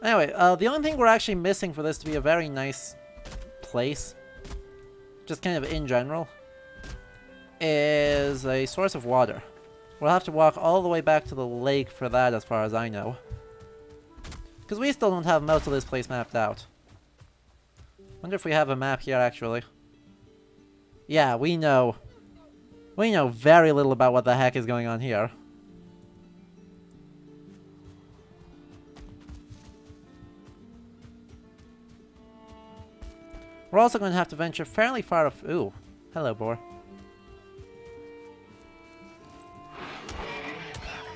Anyway, the only thing we're actually missing for this to be a very nice place, just kind of in general, is a source of water. We'll have to walk all the way back to the lake for that, as far as I know. Because we still don't have most of this place mapped out. Wonder if we have a map here, actually. Yeah, we know. We know very little about what the heck is going on here. We're also going to have to venture fairly far off. Ooh, hello, boar.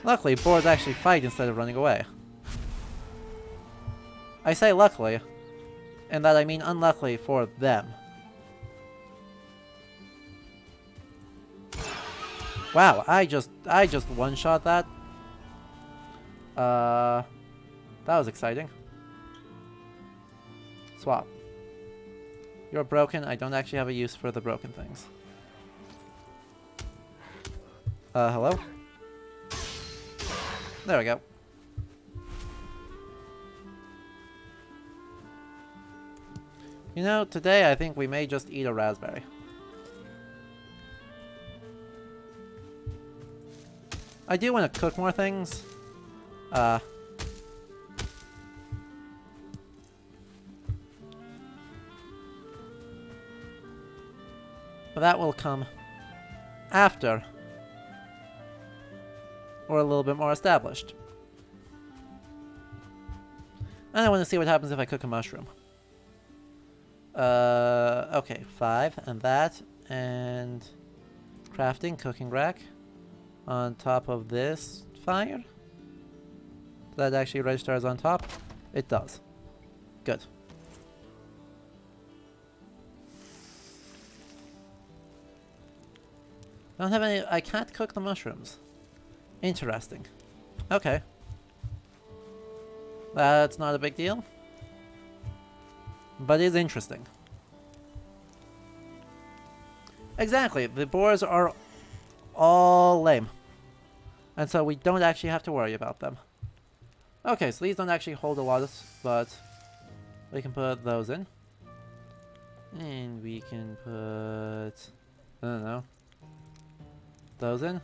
Luckily, boars actually fight instead of running away. I say luckily, and that I mean unluckily for them. Wow, I just one-shot that. That was exciting. Swap. You're broken. I don't actually have a use for the broken things. Hello? There we go. You know, today I think we may just eat a raspberry. I do want to cook more things. But that will come after we're a little bit more established. And I want to see what happens if I cook a mushroom. Okay, 5, and that, and crafting, cooking rack, on top of this fire. That actually registers on top? It does. Good. I don't have any. I can't cook the mushrooms. Interesting. Okay. That's not a big deal. But it's interesting. Exactly. The boars are all lame. And so we don't actually have to worry about them. Okay, so these don't actually hold a lot, but we can put those in. And we can put... I don't know. Those in.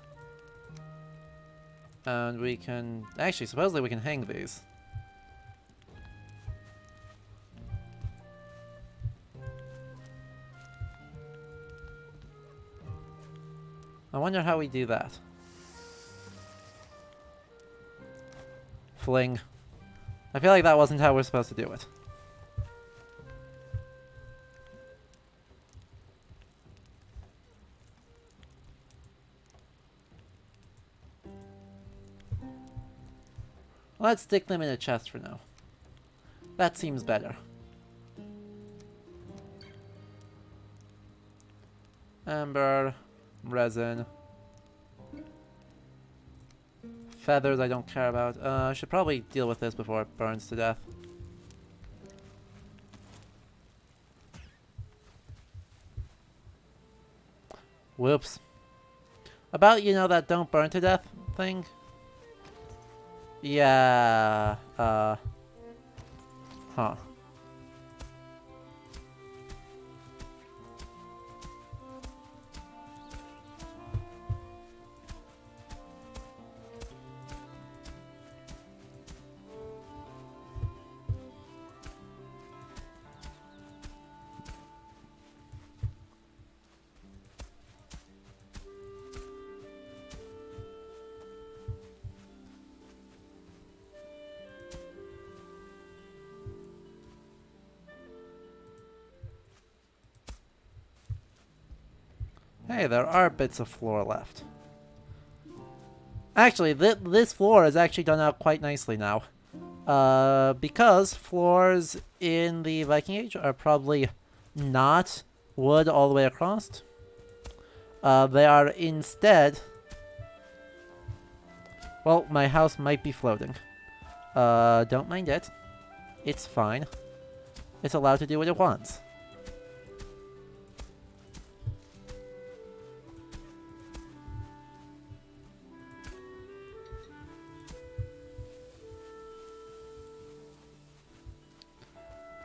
And we can... Actually, supposedly we can hang these. I wonder how we do that. Fling. I feel like that wasn't how we're supposed to do it. Let's stick them in a chest for now. That seems better. Amber, resin, feathers I don't care about. I should probably deal with this before it burns to death. Whoops. About, you know, that don't burn to death thing? Yeah, huh. Hey, there are bits of floor left. Actually, this floor is actually done out quite nicely now. Because floors in the Viking Age are probably not wood all the way across. They are instead... Well, my house might be floating. Don't mind it. It's fine. It's allowed to do what it wants.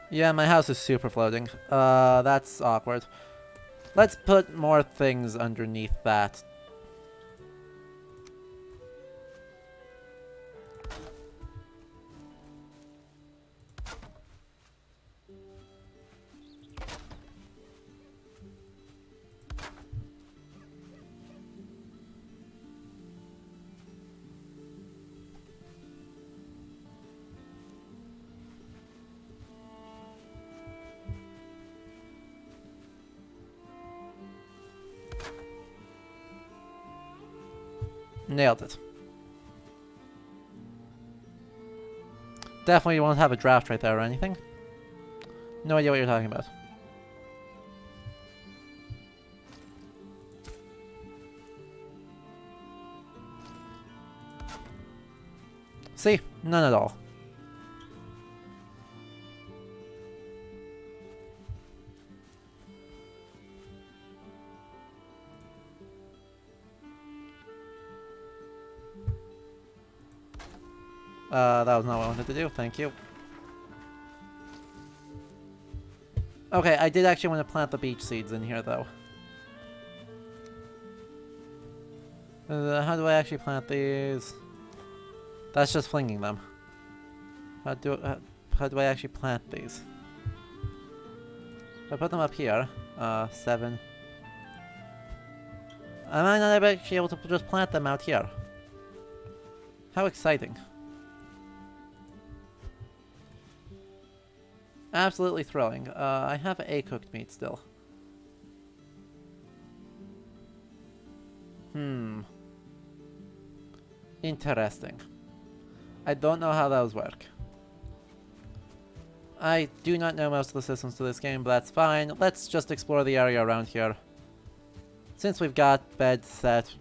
Yeah, my house is super floating. That's awkward. Let's put more things underneath that. Nailed it. Definitely won't have a draft right there or anything. No idea what you're talking about. See? None at all. That was not what I wanted to do. Thank you. Okay, I did actually want to plant the beach seeds in here, though. How do I actually plant these? That's just flinging them. How do I actually plant these? If I put them up here, 7. Am I not actually able to just plant them out here? How exciting. Absolutely thrilling. I have a cooked meat still. Interesting. I don't know how those work. I do not know most of the systems to this game, but that's fine. Let's just explore the area around here. Since we've got beds set.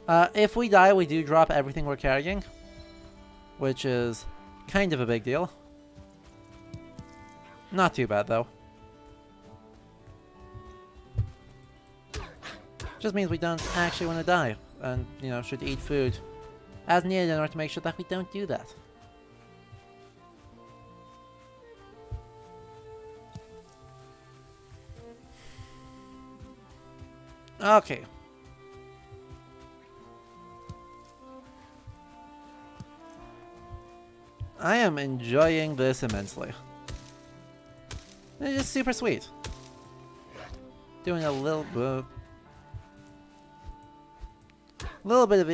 If we die, we do drop everything we're carrying. Which is kind of a big deal. Not too bad, though. Just means we don't actually want to die. And, you know, should eat food as needed in order to make sure that we don't do that. Okay. I am enjoying this immensely. It's just super sweet. Doing a little bit of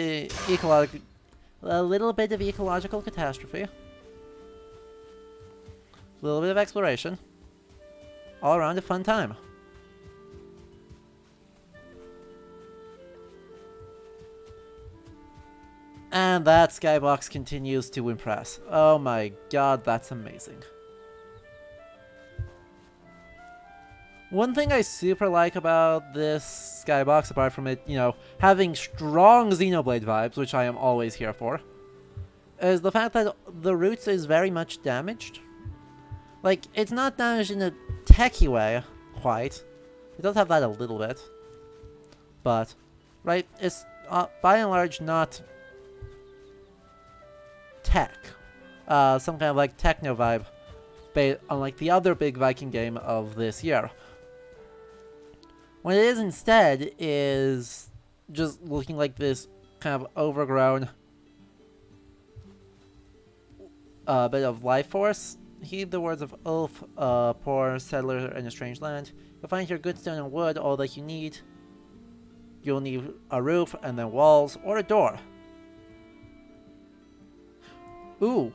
ecological catastrophe. A little bit of exploration. All around a fun time. And that skybox continues to impress. Oh my god, that's amazing. One thing I super like about this skybox, apart from it, you know, having strong Xenoblade vibes, which I am always here for, is the fact that the roots is very much damaged. Like, it's not damaged in a techie way, quite. It does have that a little bit. But, right, it's by and large not tech. Some kind of like techno vibe, unlike the other big Viking game of this year. What it is instead is just looking like this kind of overgrown bit of life force. Heed the words of Ulf, poor settler in a strange land. You'll find here good stone and wood, all that you need. You'll need a roof, and then walls, or a door. Ooh,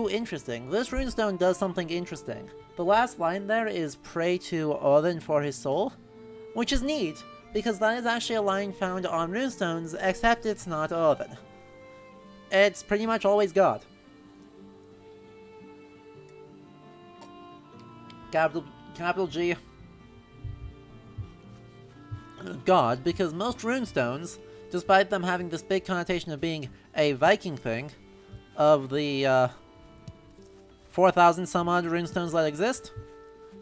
interesting. This runestone does something interesting. The last line there is pray to Odin for his soul, which is neat, because that is actually a line found on runestones, except it's not Odin. It's pretty much always God. Capital G. God, because most runestones, despite them having this big connotation of being a Viking thing, of the 4,000 some odd runestones that exist,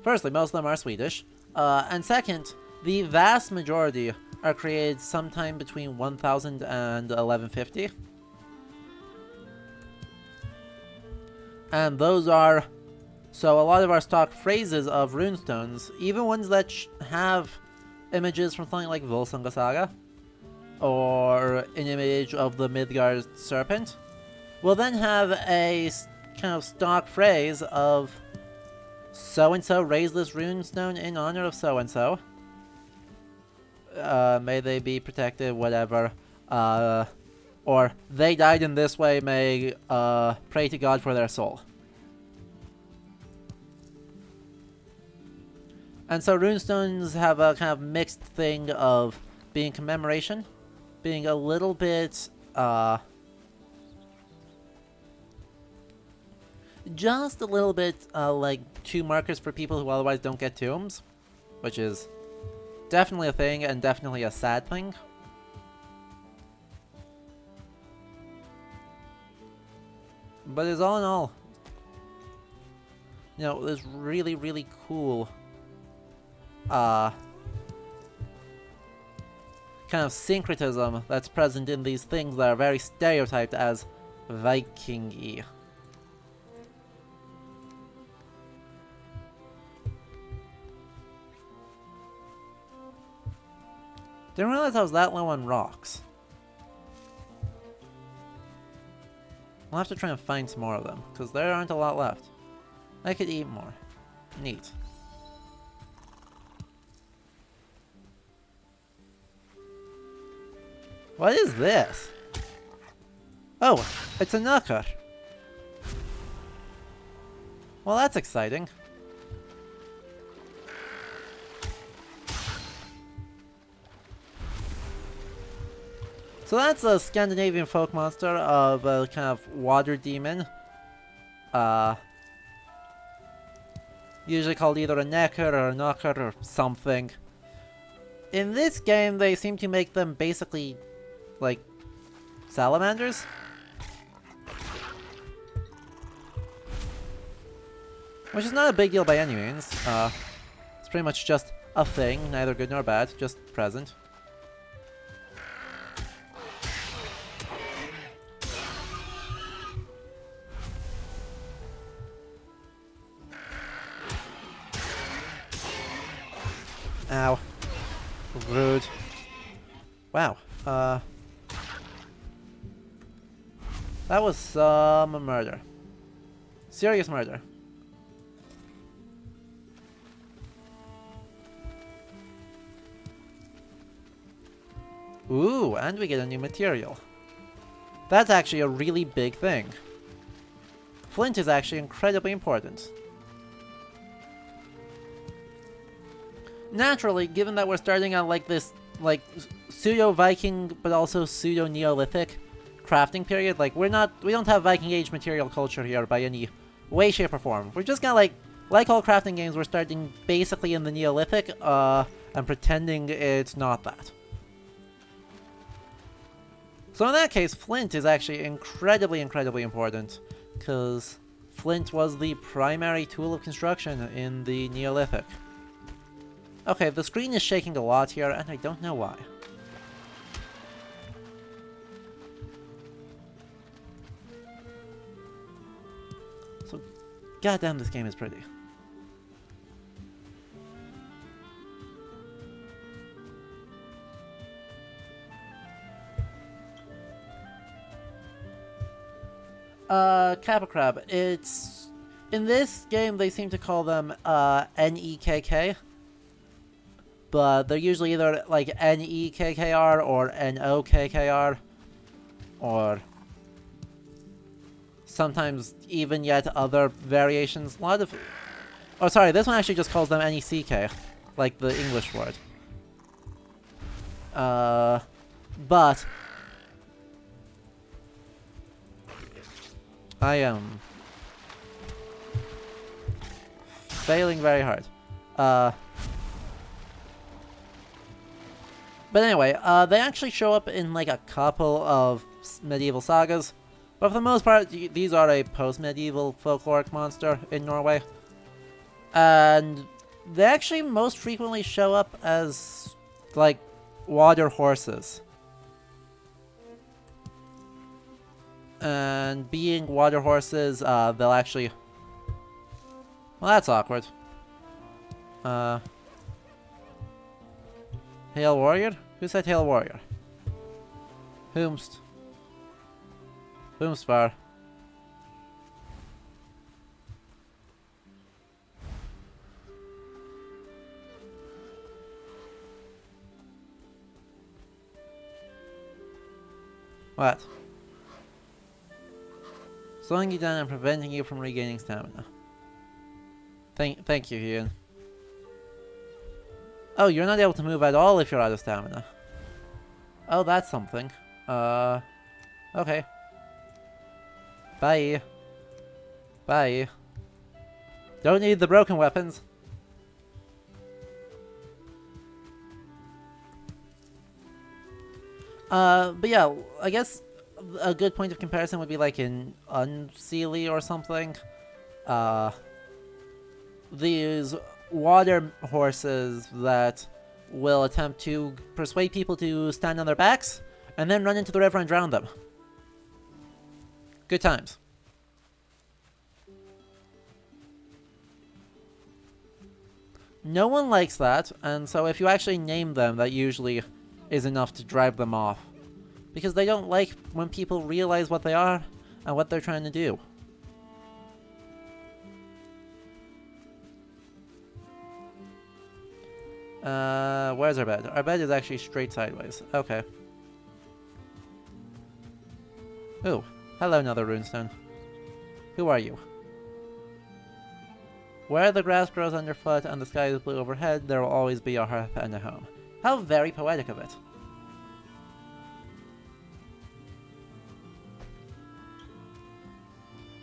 firstly, most of them are Swedish, and second, the vast majority are created sometime between 1000 and 1150. And those are, so a lot of our stock phrases of runestones, even ones that have images from something like Volsunga Saga, or an image of the Midgard serpent, will then have a kind of stock phrase of so-and-so raised this runestone in honor of so-and-so. May they be protected, whatever. Or they died in this way, may pray to God for their soul. And so runestones have a kind of mixed thing of being commemoration, being a little bit, just a little bit like tomb markers for people who otherwise don't get tombs, which is definitely a thing and definitely a sad thing. But it's all in all, you know, this really, really cool kind of syncretism that's present in these things that are very stereotyped as Viking-y. Didn't realize I was that low on rocks. I'll have to try and find some more of them, because there aren't a lot left. I could eat more. Neat. What is this? Oh, it's a knocker. Well, that's exciting. So that's a Scandinavian folk monster of a kind of water demon. Usually called either a necker or a knocker or something. In this game, they seem to make them basically like salamanders. Which is not a big deal by any means. It's pretty much just a thing, neither good nor bad, just present. Ow. Rude. Wow. That was some murder. Serious murder. Ooh, and we get a new material. That's actually a really big thing. Flint is actually incredibly important. Naturally, given that we're starting on like this, like pseudo-Viking, but also pseudo-Neolithic crafting period. Like, we don't have Viking Age material culture here by any way, shape, or form. We're just kind of like all crafting games, we're starting basically in the Neolithic, and pretending it's not that. So in that case, flint is actually incredibly, incredibly important, because flint was the primary tool of construction in the Neolithic. Okay, the screen is shaking a lot here, and I don't know why. So, goddamn, this game is pretty. Kappa Crab. It's... In this game, they seem to call them, NEKK. But they're usually either, like, NEKKR or NOKKR. Or... sometimes even yet other variations. A lot of... Oh, sorry, this one actually just calls them NECK. Like the English word. But... I am... failing very hard. But anyway, they actually show up in like a couple of medieval sagas. But for the most part, these are a post-medieval folkloric monster in Norway. And they actually most frequently show up as, like, water horses. And being water horses, they'll actually... Well, that's awkward. Hail Warrior? Who said Hail Warrior? Whomst? Whomst var? What? Slowing you down and preventing you from regaining stamina. Thank you, Ian. Oh, you're not able to move at all if you're out of stamina. Oh, that's something. Okay. Bye. Bye. Don't need the broken weapons. But yeah, I guess a good point of comparison would be like in Unseelie or something. These water horses that will attempt to persuade people to stand on their backs and then run into the river and drown them. Good times. No one likes that, and so if you actually name them, that usually is enough to drive them off. Because they don't like when people realize what they are and what they're trying to do. Where's our bed? Our bed is actually straight sideways. Okay. Ooh. Hello, another runestone. Who are you? Where the grass grows underfoot and the sky is blue overhead, there will always be a hearth and a home. How very poetic of it.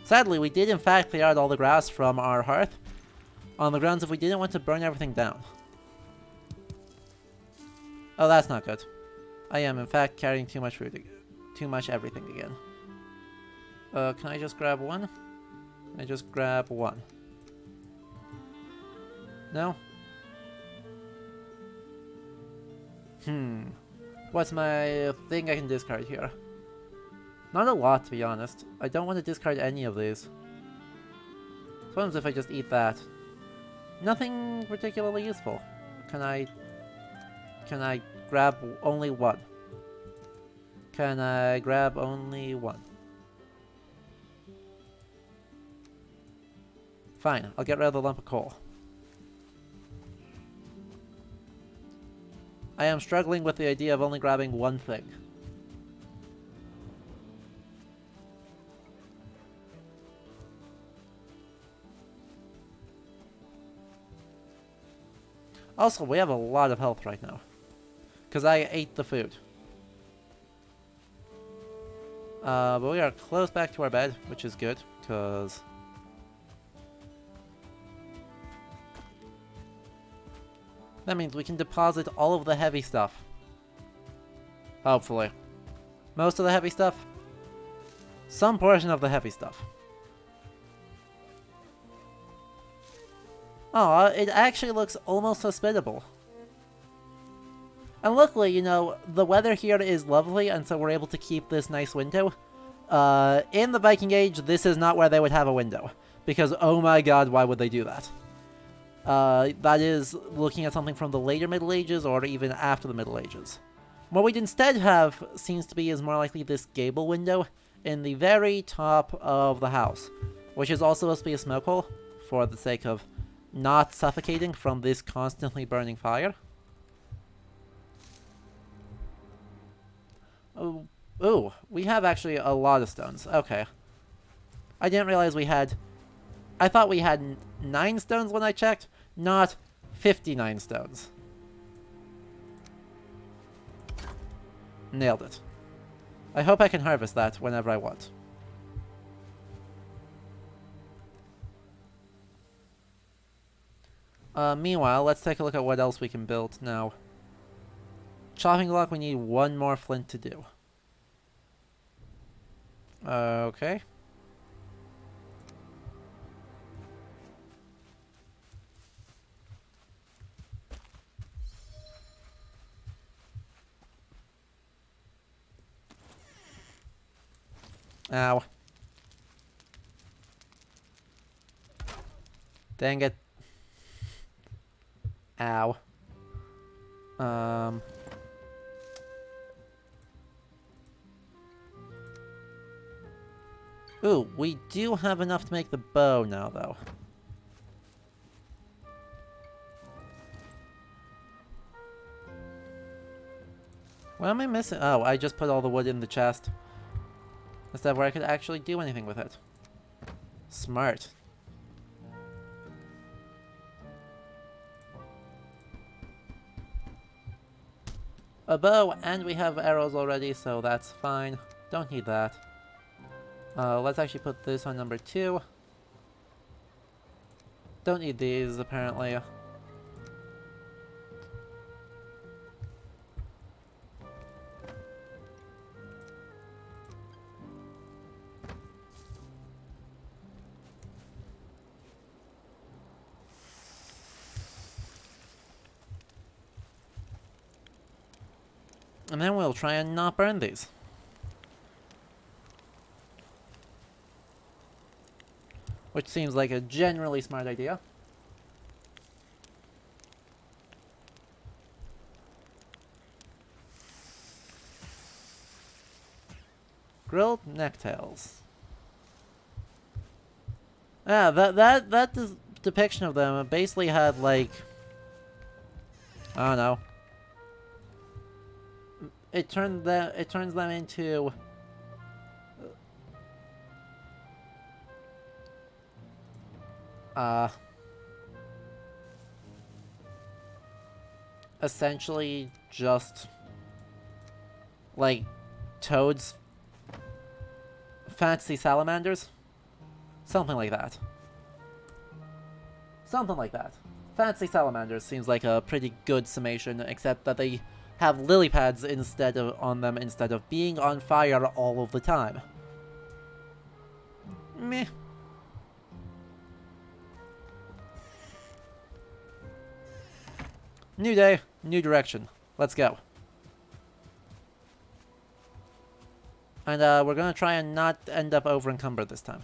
Sadly, we did in fact clear out all the grass from our hearth, on the grounds if we didn't want to burn everything down. Oh, that's not good. I am in fact carrying too much food, too much everything again. Can I just grab one? Can I just grab one? No? What's my thing I can discard here? Not a lot, to be honest. I don't want to discard any of these. Sometimes if I just eat that. Nothing particularly useful. Can I grab only one? Can I grab only one? Fine, I'll get rid of the lump of coal. I am struggling with the idea of only grabbing one thing. Also, we have a lot of health right now. Because I ate the food. But we are close back to our bed, which is good, because... that means we can deposit all of the heavy stuff. Hopefully. Most of the heavy stuff? Some portion of the heavy stuff. Oh, it actually looks almost hospitable. And luckily, you know, the weather here is lovely, and so we're able to keep this nice window. In the Viking Age, this is not where they would have a window. Because, oh my god, why would they do that? That is looking at something from the later Middle Ages, or even after the Middle Ages. What we'd instead have seems to be is more likely this gable window in the very top of the house, which is also supposed to be a smoke hole, for the sake of not suffocating from this constantly burning fire. Oh, ooh, we have actually a lot of stones. Okay. I didn't realize we had... I thought we had 9 stones when I checked, not 59 stones. Nailed it. I hope I can harvest that whenever I want. Meanwhile, let's take a look at what else we can build now. Chopping block, we need 1 more flint to do. Okay. Ow. Dang it. Ow. Ooh, we do have enough to make the bow now, though. What am I missing? Oh, I just put all the wood in the chest. Instead of where I could actually do anything with it. Smart. A bow, and we have arrows already, so that's fine. Don't need that. Let's actually put this on number 2. Don't need these, apparently. And then we'll try and not burn these. Which seems like a generally smart idea. Grilled necktails. Yeah, that depiction of them basically had like, I don't know. It turns them into essentially just like toads, fancy salamanders, something like that. Something like that. Fancy salamanders seems like a pretty good summation, except that they have lily pads instead of being on fire all of the time. Meh. New day, new direction. Let's go. And we're gonna try and not end up over encumbered this time.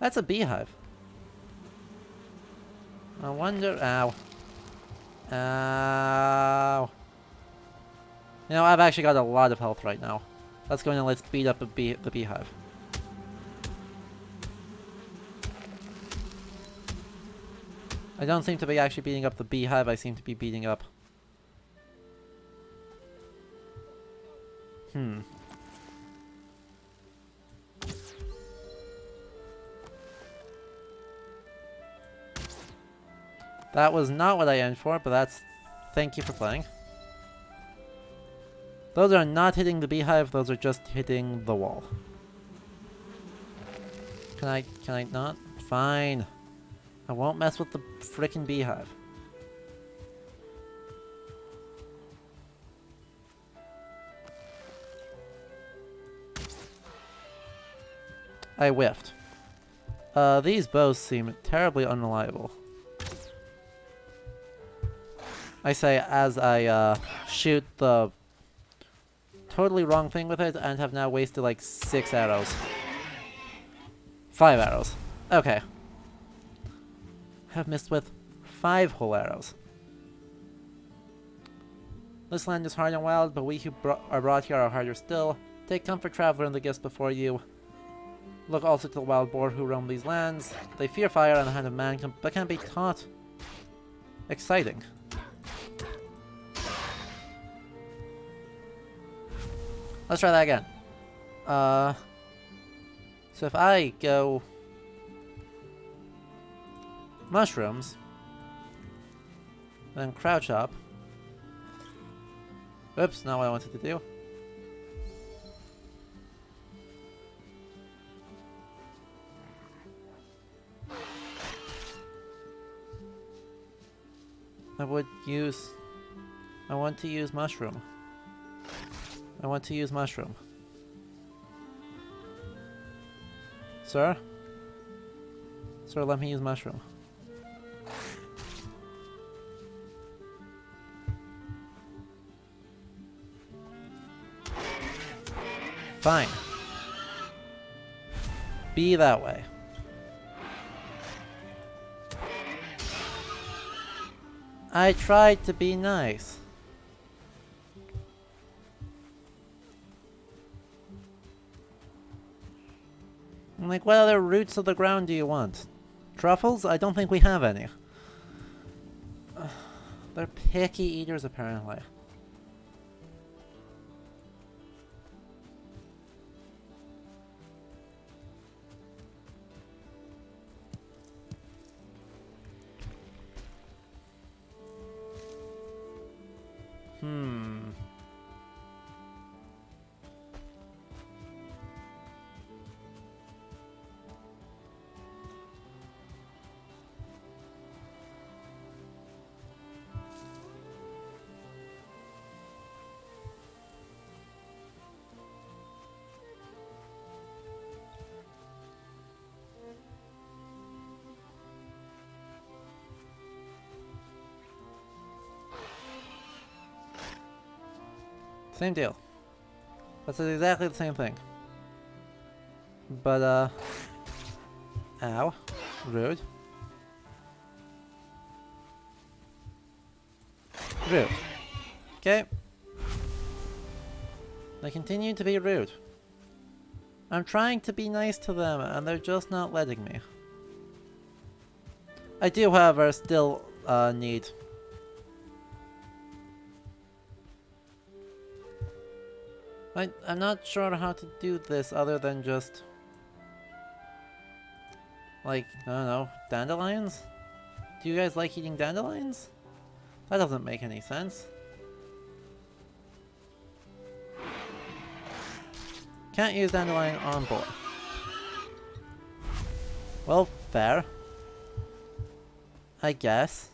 That's a beehive. I wonder... Ow. Ow. You know, I've actually got a lot of health right now. Let's go and let's beat up the beehive. I don't seem to be actually beating up the beehive, I seem to be beating up... That was not what I aimed for, but that's... Thank you for playing. Those are not hitting the beehive, those are just hitting the wall. Can I not? Fine. I won't mess with the frickin' beehive. I whiffed. These bows seem terribly unreliable. I say as I, shoot the totally wrong thing with it and have now wasted like 6 arrows. 5 arrows. Okay. Have missed with 5 whole arrows. This land is hard and wild, but we who are brought here are harder still. Take comfort, traveler, in the gifts before you. Look also to the wild boar who roam these lands. They fear fire and the hand of man, but can be taught. Exciting. Let's try that again. So if I go... mushrooms, then crouch up. Oops, not what I wanted to do. I want to use mushroom. I want to use mushroom. Sir? Sir, let me use mushroom. Fine. Be that way. I tried to be nice. Like, what other roots of the ground do you want? Truffles? I don't think we have any. They're picky eaters, apparently. Same deal. That's exactly the same thing. But, ow. Rude. Rude. Okay. They continue to be rude. I'm trying to be nice to them, and they're just not letting me. I do, however, still, need... I'm not sure how to do this other than just... like, I don't know, dandelions? Do you guys like eating dandelions? That doesn't make any sense. Can't use dandelion on board. Well, fair. I guess.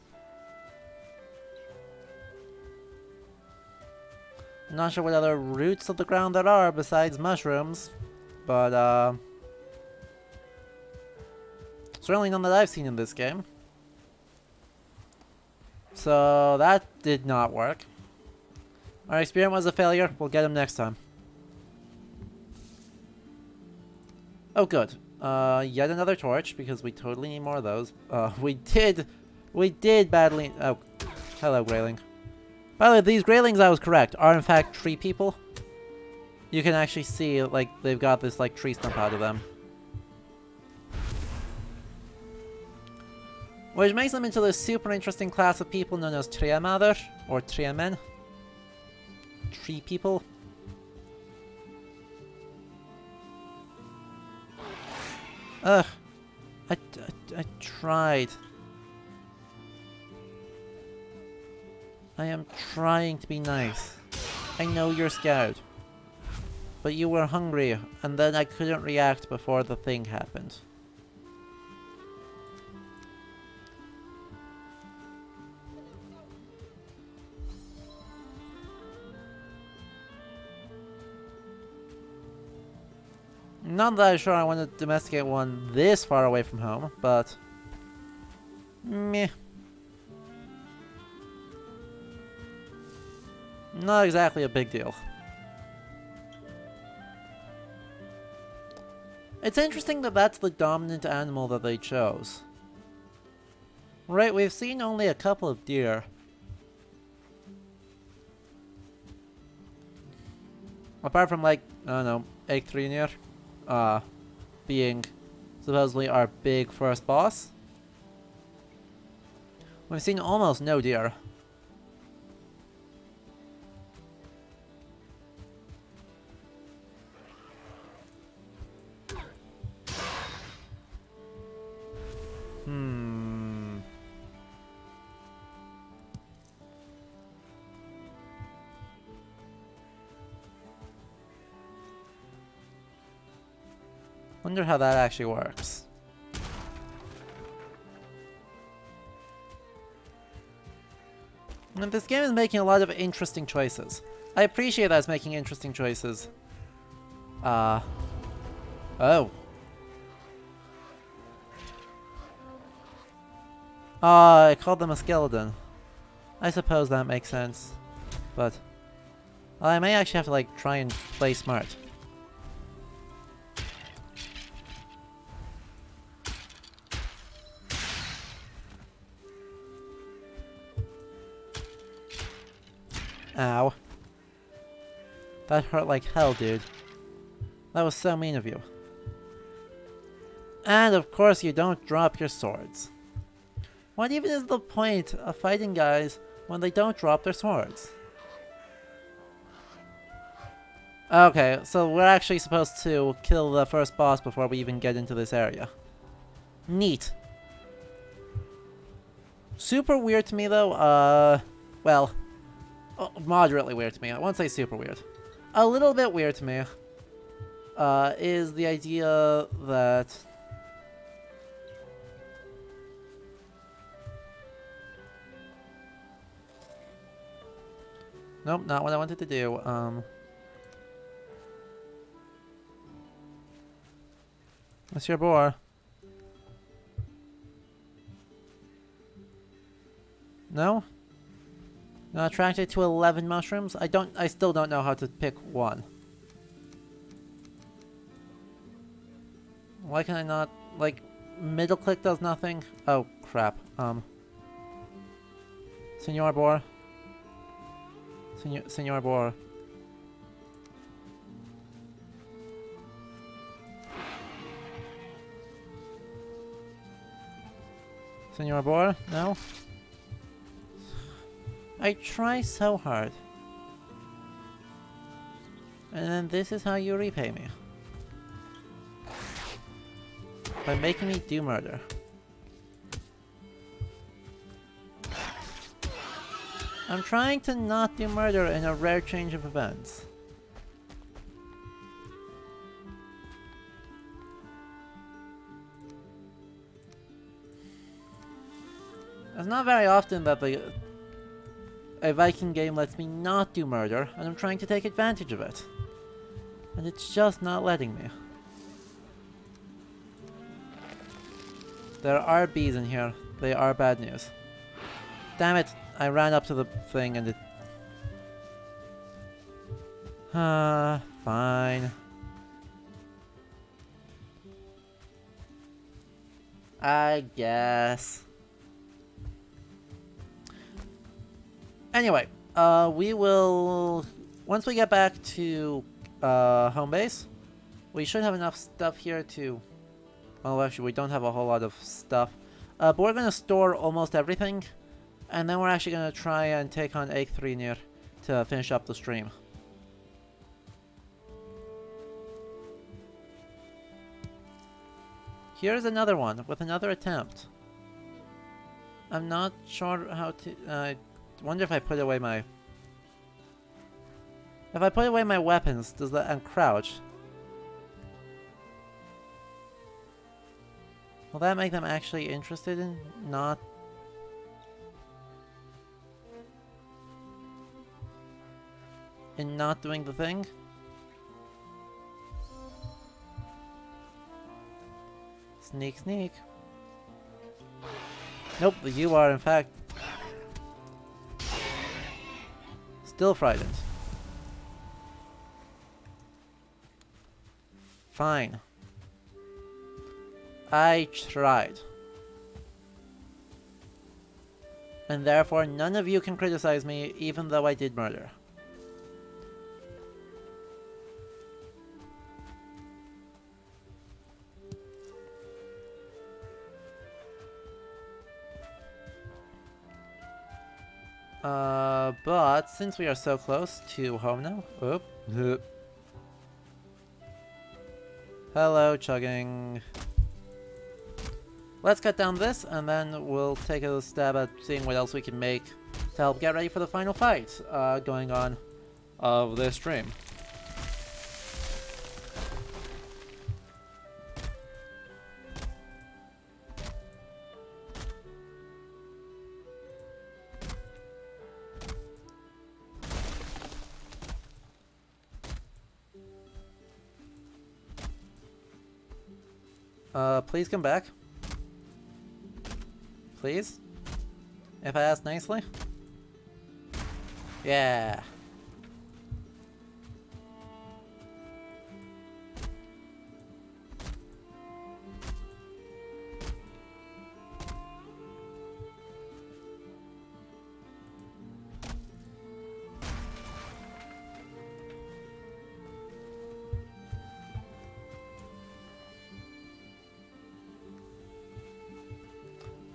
I'm not sure what other roots of the ground there are besides mushrooms, but certainly none that I've seen in this game. So that did not work. Our experiment was a failure. We'll get him next time. Oh, good. Yet another torch, because we totally need more of those. We did badly... Oh, hello, Grayling. By the way, these Greylings, I was correct, are in fact tree people. You can actually see, like, they've got this, like, tree stump out of them. Which makes them into this super interesting class of people known as Treemadr, or Treemen. Tree people. Ugh. I tried. I am trying to be nice. I know you're scared. But you were hungry, and then I couldn't react before the thing happened. Not that I'm sure I want to domesticate one this far away from home, but... meh. Not exactly a big deal. It's interesting that that's the dominant animal that they chose. Right, we've seen only a couple of deer. Apart from, like, I don't know, Eikthrunir, being supposedly our big first boss. We've seen almost no deer. Wonder how that actually works. And this game is making a lot of interesting choices. I appreciate that it's making interesting choices. Oh. I called them a skeleton. I suppose that makes sense. But... well, I may actually have to, like, try and play smart. Ow. That hurt like hell, dude. That was so mean of you. And of course you don't drop your swords. What even is the point of fighting guys when they don't drop their swords? Okay, so we're actually supposed to kill the first boss before we even get into this area. Neat. Super weird to me though, well... moderately weird to me. I won't say super weird. A little bit weird to me is the idea that... nope, not what I wanted to do. Monsieur Boar. No? Not attracted to 11 mushrooms? I still don't know how to pick one. Why can I not, like, middle click does nothing? Oh, crap. Senor Boar? Senor Boar. Senor Boar? No? I try so hard. And then this is how you repay me. By making me do murder. I'm trying to not do murder in a rare change of events. It's not very often that a Viking game lets me not do murder, and I'm trying to take advantage of it. And it's just not letting me. There are bees in here. They are bad news. Damn it, I ran up to the thing and it... fine. I guess. Anyway, we will... once we get back to home base, we should have enough stuff here to... well, actually, we don't have a whole lot of stuff. But we're going to store almost everything. And then we're actually going to try and take on Eikthrunir to finish up the stream. Here's another one with another attempt. I'm not sure how to wonder if I put away my... If I put away my weapons, does that... and crouch... will that make them actually interested in not... in not doing the thing? Sneak, sneak. Nope, you are in fact... still frightened. Fine. I tried. And therefore none of you can criticize me even though I did murder. But since we are so close to home now... Oop. Hello, chugging. Let's cut down this, and then we'll take a stab at seeing what else we can make to help get ready for the final fight going on of this stream. Please come back. Please? If I ask nicely? Yeah.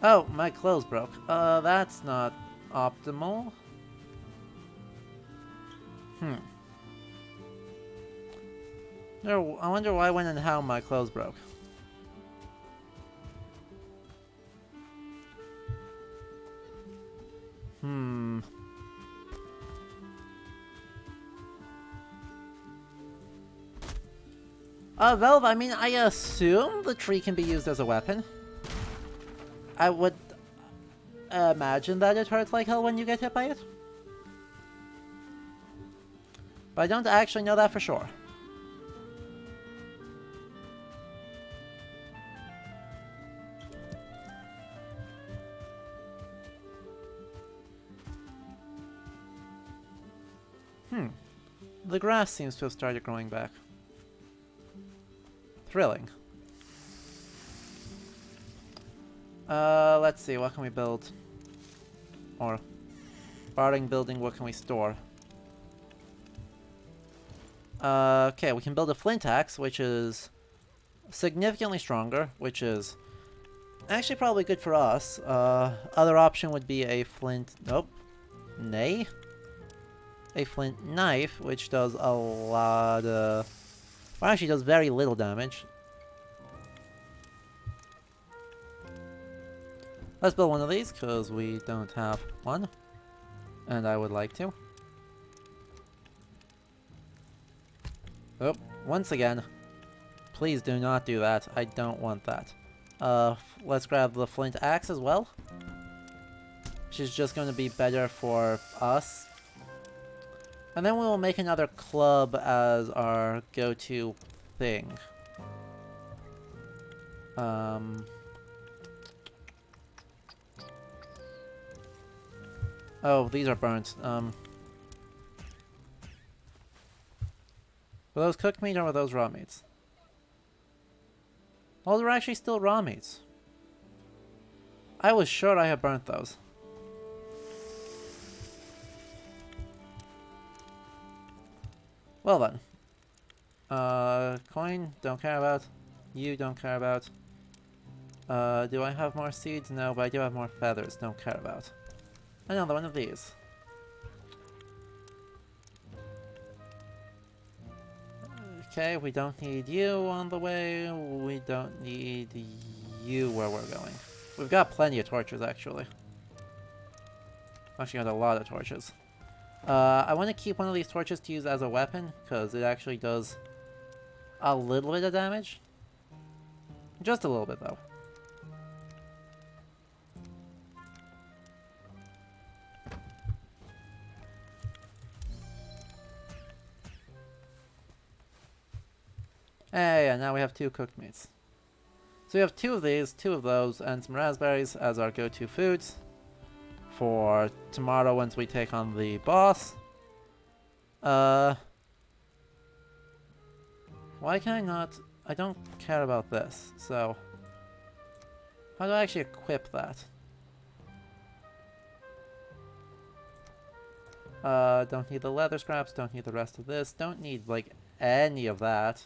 Oh, my clothes broke. That's not optimal. No, I wonder why, when, and how my clothes broke. Velv, I mean, I assume the tree can be used as a weapon. I would imagine that it hurts like hell when you get hit by it. But I don't actually know that for sure. The grass seems to have started growing back. Thrilling. Let's see, what can we build? Or, barring building, what can we store? Okay, we can build a flint axe, which is significantly stronger, which is actually probably good for us. Other option would be a flint... nope. Nay? A flint knife, which does a lot of... well, actually does very little damage. Let's build one of these, because we don't have one. And I would like to. Oh, once again. Please do not do that. I don't want that. Let's grab the flint axe as well. Which is just going to be better for us. And then we will make another club as our go-to thing. Oh, these are burnt. Were those cooked meat or were those raw meats? Oh, they're actually still raw meats. I was sure I had burnt those. Well then. Coin, don't care about. You don't care about. Do I have more seeds? No, but I do have more feathers, don't care about. Another one of these. Okay, we don't need you on the way. We don't need you where we're going. We've got plenty of torches, actually. Actually got a lot of torches. I want to keep one of these torches to use as a weapon, because it actually does a little bit of damage. Just a little bit, though. Hey, yeah, now we have 2 cooked meats. So we have 2 of these, 2 of those, and some raspberries as our go-to foods for tomorrow once we take on the boss. Why can I not... I don't care about this, so... How do I actually equip that? Don't need the leather scraps, don't need the rest of this, don't need, like, any of that.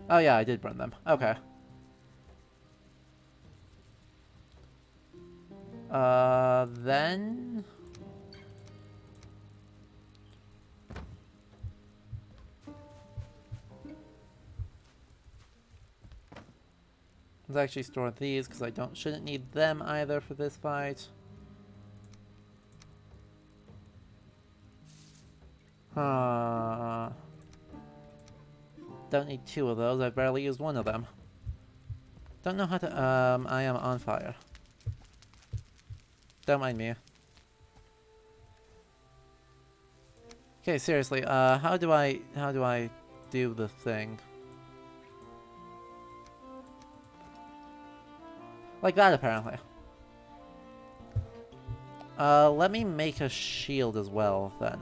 Oh yeah, I did burn them. Okay. Then... Let's actually store these, because I shouldn't need them either for this fight. Don't need 2 of those, I've barely used 1 of them. Don't know how to, I am on fire. Don't mind me. Okay, seriously, how do I do the thing? Like that, apparently. Let me make a shield as well, then.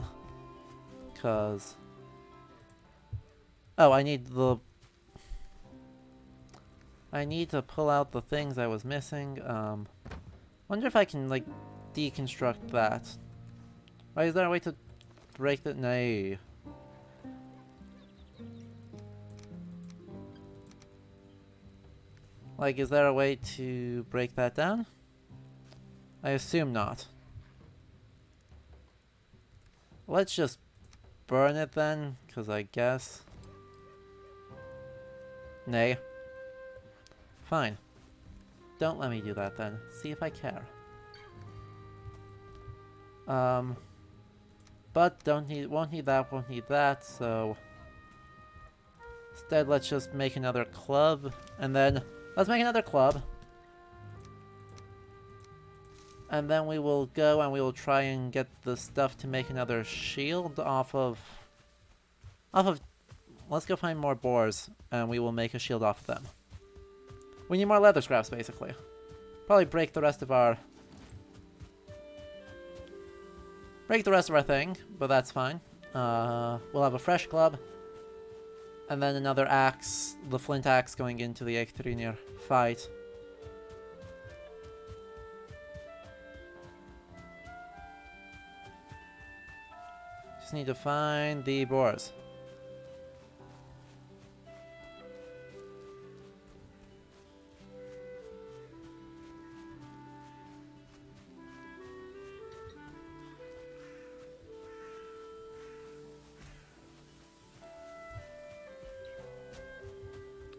Cause... Oh, I need to pull out the things I was missing. Wonder if I can, like, deconstruct that. Why, is there a way to break that? Nay. Like, is there a way to break that down? I assume not. Let's just burn it then, because I guess... Nay. Fine. Don't let me do that then. See if I care. But won't need that, so... Instead, let's just make another club, and then... Let's make another club. And then we will go and we will try and get the stuff to make another shield off of... Let's go find more boars, and we will make a shield off of them. We need more leather scraps, basically. Probably break the rest of our... thing, but that's fine. We'll have a fresh club. And then another axe, the flint axe, going into the Ekthrinir fight. Just need to find the boars.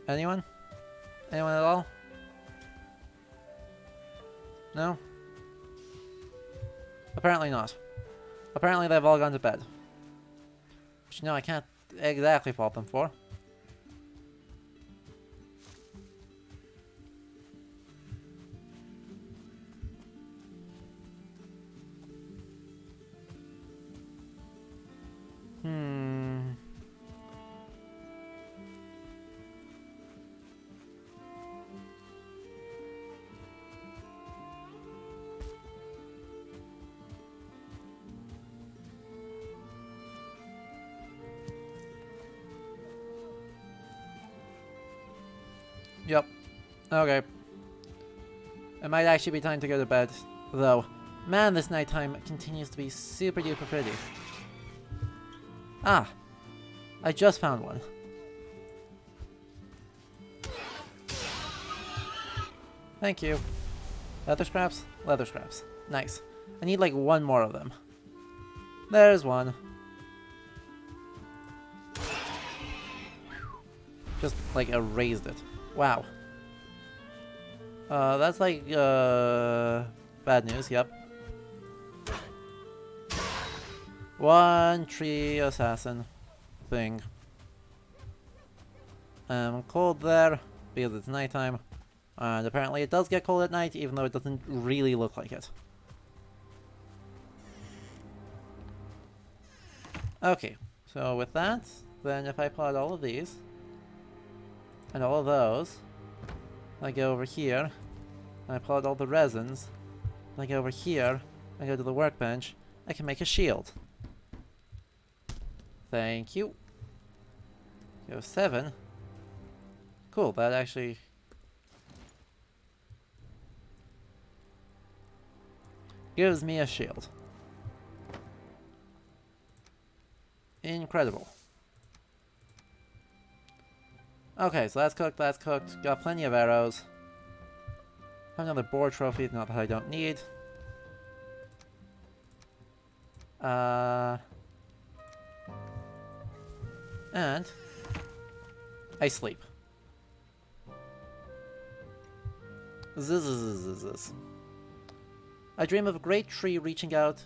Anyone? Anyone at all? No? Apparently not. Apparently they've all gone to bed. Which, no, I can't exactly fault them for. Yep. Okay. It might actually be time to go to bed, though. Man, this nighttime continues to be super duper pretty. Ah! I just found one. Thank you. Leather scraps? Leather scraps. Nice. I need like 1 more of them. There's one. Just like erased it. Wow. That's like, bad news, yep. One tree assassin thing. Cold there, because it's nighttime. And apparently it does get cold at night, even though it doesn't really look like it. Okay, so with that, then if I plot all of these, and all of those, I go over here, and I plot all the resins, and I go over here, I go to the workbench, I can make a shield. Thank you. Go 7. Cool, that actually... gives me a shield. Incredible. Okay, so that's cooked, that's cooked. Got plenty of arrows. Have another boar trophy, not that I don't need. And I sleep. Zzz. I dream of a great tree reaching out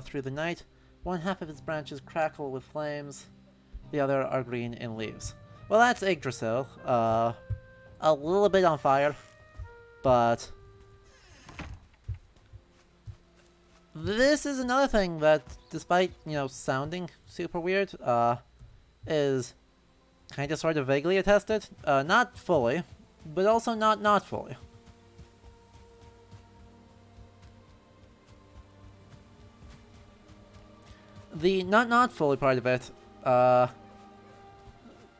through the night. One half of its branches crackle with flames. The other are green in leaves. Well, that's Yggdrasil. A little bit on fire, but this is another thing that, despite, you know, sounding super weird, is kind of sort of vaguely attested. Not fully, but also not fully. The not fully part of it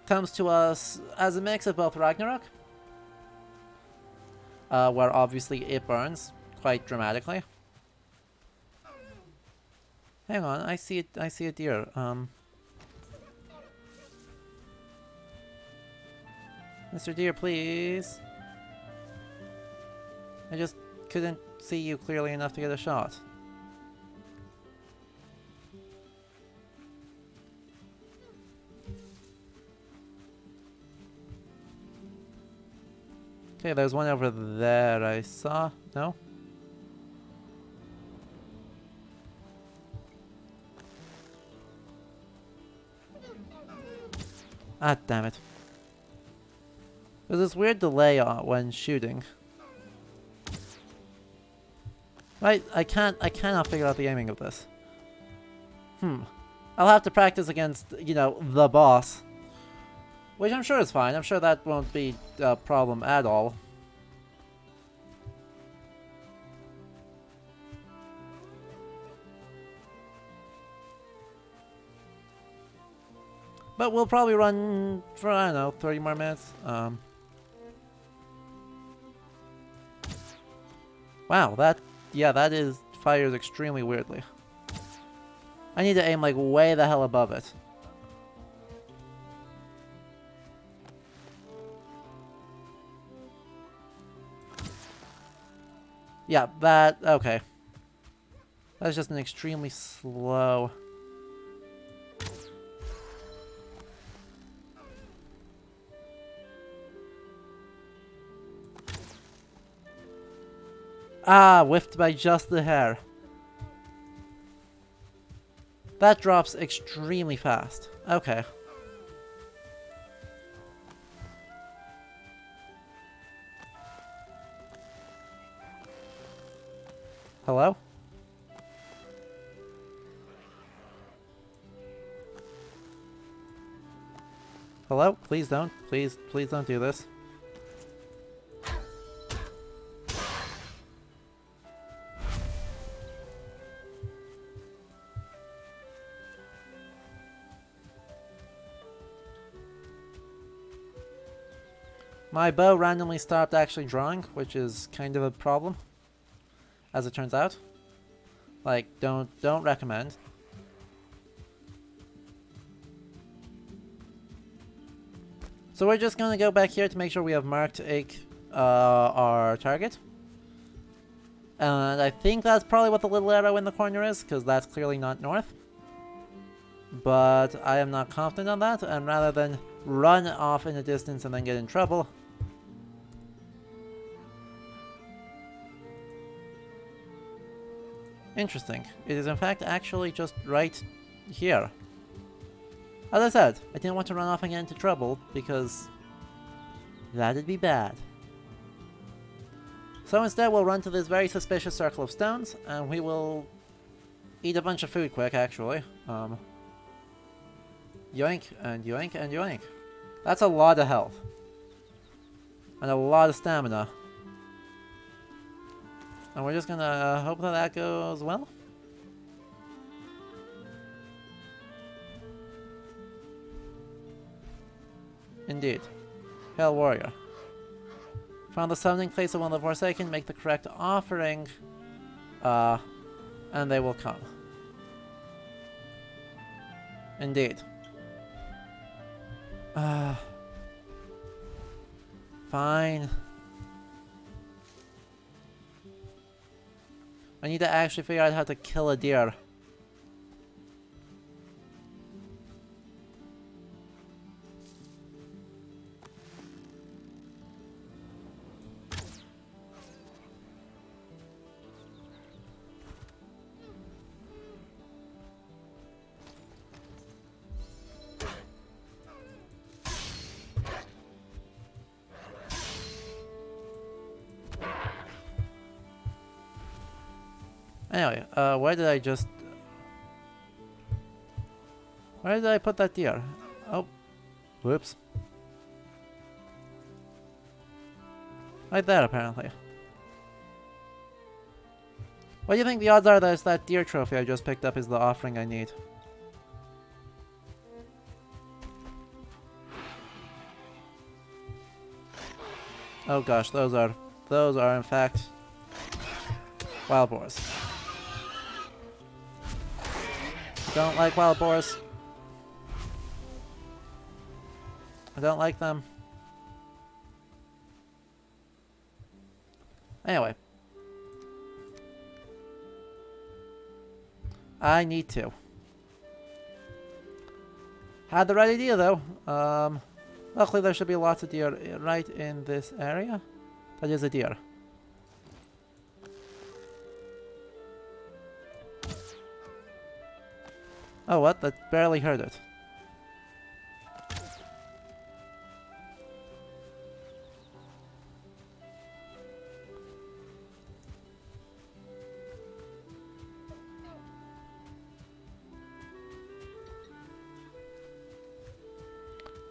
comes to us as a mix of both Ragnarok, where obviously it burns quite dramatically. Hang on, I see a deer. Mr. Deer, please. I just couldn't see you clearly enough to get a shot. Okay, there's one over there I saw. No? Ah, damn it. There's this weird delay when shooting. Right, I cannot figure out the aiming of this. I'll have to practice against, you know, the boss. Which I'm sure is fine. I'm sure that won't be a problem at all. But we'll probably run for, I don't know, 30 more minutes. Wow, that fires extremely weirdly. I need to aim like way the hell above it. Yeah, okay. That's just an extremely slow... Ah, whiffed by just the hair. That drops extremely fast. Okay. Hello? Hello? Please don't. Please don't do this. My bow randomly stopped actually drawing, which is kind of a problem, as it turns out. Like, don't recommend. So we're just gonna go back here to make sure we have marked our target. And I think that's probably what the little arrow in the corner is, because that's clearly not north. But I am not confident on that, and rather than run off in the distance and then get in trouble, Interesting. It is in fact actually just right here. As I said, I didn't want to run off and get into trouble because that'd be bad. So instead we'll run to this very suspicious circle of stones and we will eat a bunch of food quick actually. Yoink and yoink and yoink. That's a lot of health. And a lot of stamina. And we're just gonna hope that that goes well. Indeed. Hail Warrior. Found the summoning place of one of the Forsaken, make the correct offering, and they will come. Indeed. Fine. I need to actually figure out how to kill a deer. Anyway, where did I just... Where did I put that deer? Oh. Whoops. Right there, apparently. What do you think the odds are that it's that deer trophy I just picked up is the offering I need? Oh gosh, those are in fact wild boars. Don't like wild boars. I don't like them. Anyway. I need to. Had the right idea though. Luckily there should be lots of deer right in this area. That is a deer. Oh, what? That barely heard it.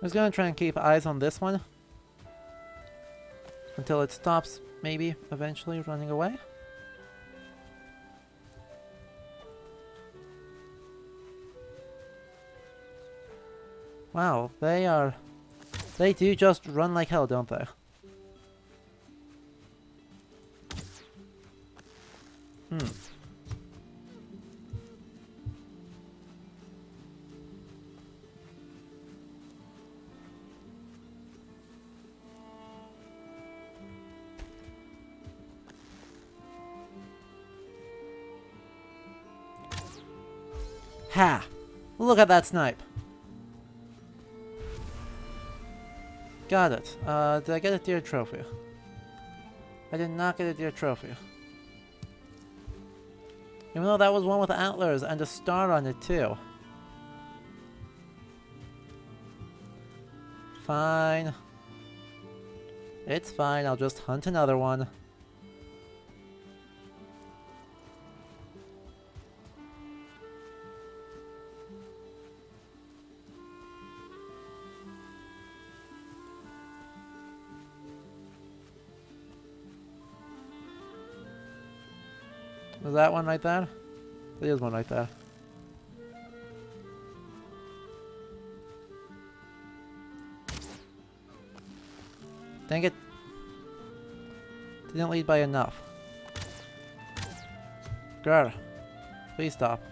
I was gonna try and keep eyes on this one until it stops, maybe eventually running away. Wow, they do just run like hell, don't they? Ha! Look at that snipe. Got it. Did I get a deer trophy? I did not get a deer trophy. Even though that was one with antlers and a star on it too. Fine. It's fine, I'll just hunt another one. Was that one right there? There's one right there. Dang it. Didn't lead by enough. Girl, please stop.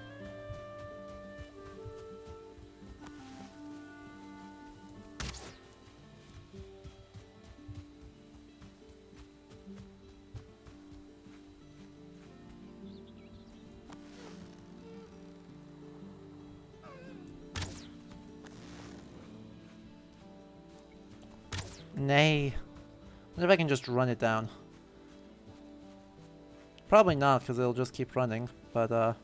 Nay. What if I can just run it down? Probably not, because it'll just keep running, but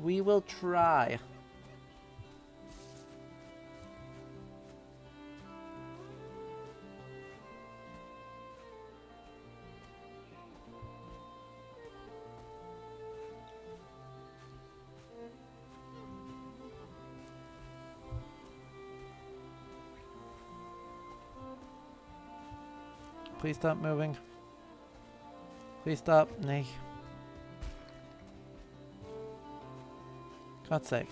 we will try. Please stop moving. Please stop. Nay. God's sake.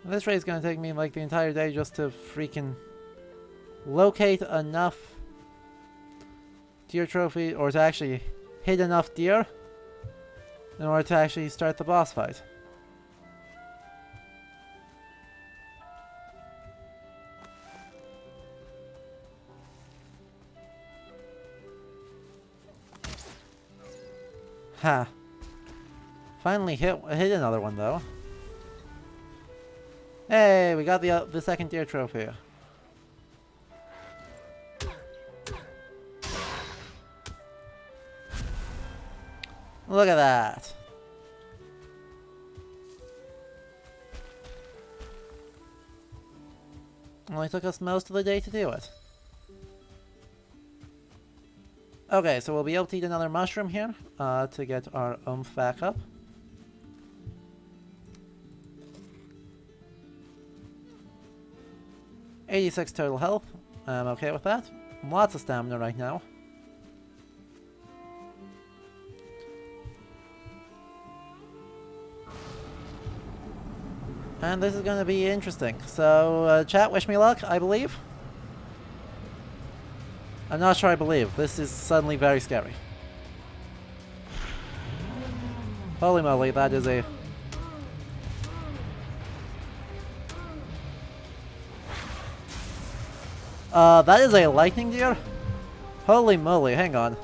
This raid is gonna take me like the entire day just to freaking locate enough deer trophy, or to actually hit enough deer in order to actually start the boss fight. Ha. Finally hit another one though. Hey, we got the second deer trophy. Look at that. Only took us most of the day to do it. Okay, so we'll be able to eat another mushroom here to get our oomph back up. $86 total health. I'm okay with that. Lots of stamina right now. And this is going to be interesting. So, chat, wish me luck, I believe. I'm not sure I believe. This is suddenly very scary. Holy moly, that is a... that is a lightning deer? Holy moly, hang on.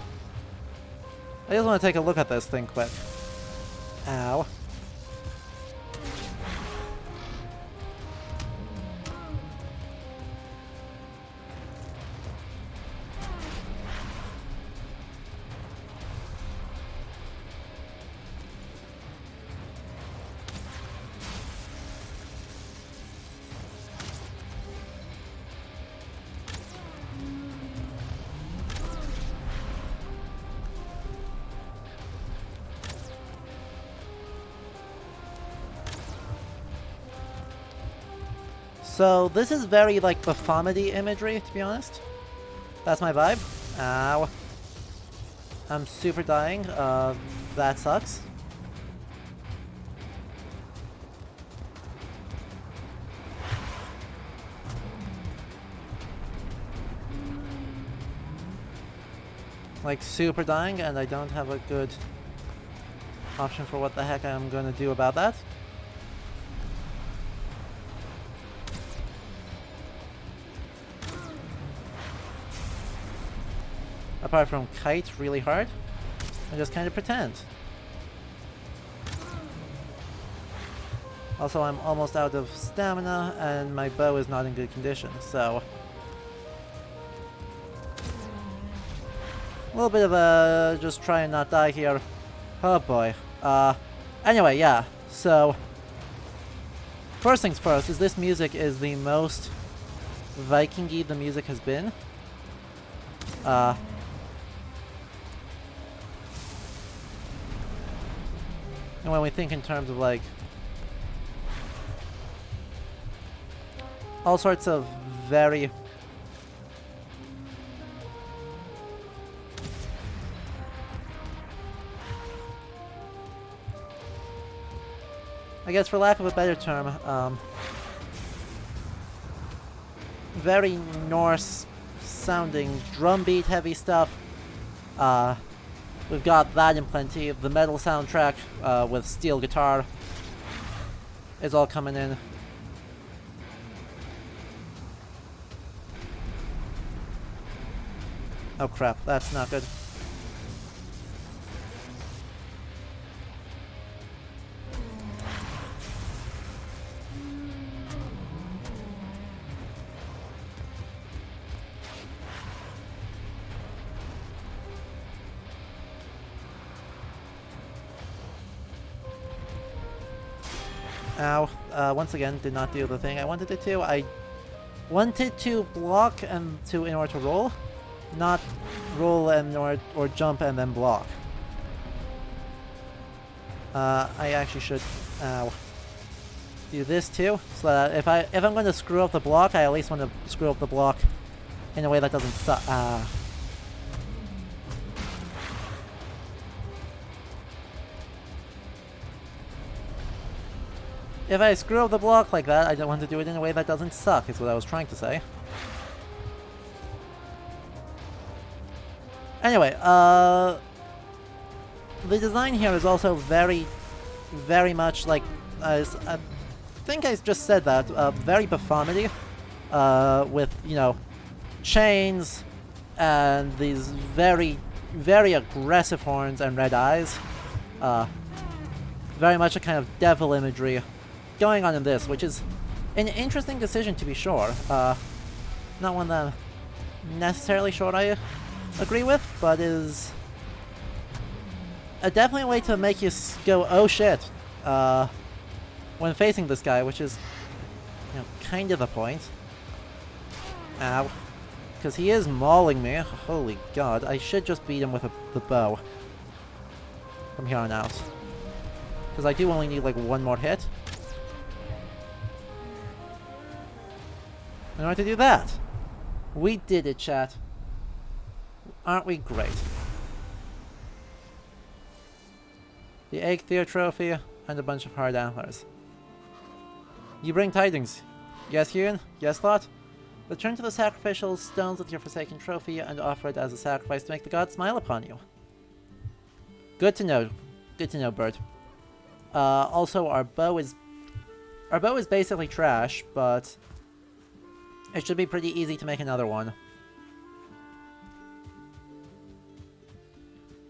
I just want to take a look at this thing quick. Ow. So this is very like Baphomet-y imagery, to be honest. That's my vibe. Ow. I'm super dying. That sucks. Like super dying, and I don't have a good option for what the heck I'm gonna do about that. Apart from kite really hard, and just kind of pretend. Also, I'm almost out of stamina, and my bow is not in good condition, so... a little bit of a just try and not die here. Oh boy. Anyway, yeah, so... first things first, is this music is the most Viking-y the music has been. And when we think in terms of like all sorts of very I guess for lack of a better term, very Norse sounding drum beat heavy stuff. We've got that in plenty. The metal soundtrack with steel guitar. is all coming in. Oh crap, that's not good. Ow. Once again, did not do the thing I wanted it to. I wanted to block and in order to roll, not roll and or jump and then block. I actually should do this too, so that if I'm going to screw up the block, I at least want to screw up the block in a way that doesn't suck. If I screw up the block like that, I don't want to do it in a way that doesn't suck, is what I was trying to say. Anyway, the design here is also very, very much like, I think I just said that, very Baphomet, with, you know, chains and these very, very aggressive horns and red eyes. Very much a kind of devil imagery going on in this, which is an interesting decision to be sure. Not one that I'm necessarily sure I agree with, but is definitely a way to make you go, oh shit, when facing this guy, which is, you know, kind of the point. Ow. Because he is mauling me. Holy god, I should just beat him with the bow from here on out. Because I do only need like one more hit in order to do that. We did it, chat. Aren't we great? The Eikthyr trophy and a bunch of hard antlers. You bring tidings. Yes, Huon? Yes, Lot? Return to the sacrificial stones with your forsaken trophy and offer it as a sacrifice to make the gods smile upon you. Good to know. Good to know, Bird. Also, our bow is basically trash, but it should be pretty easy to make another one.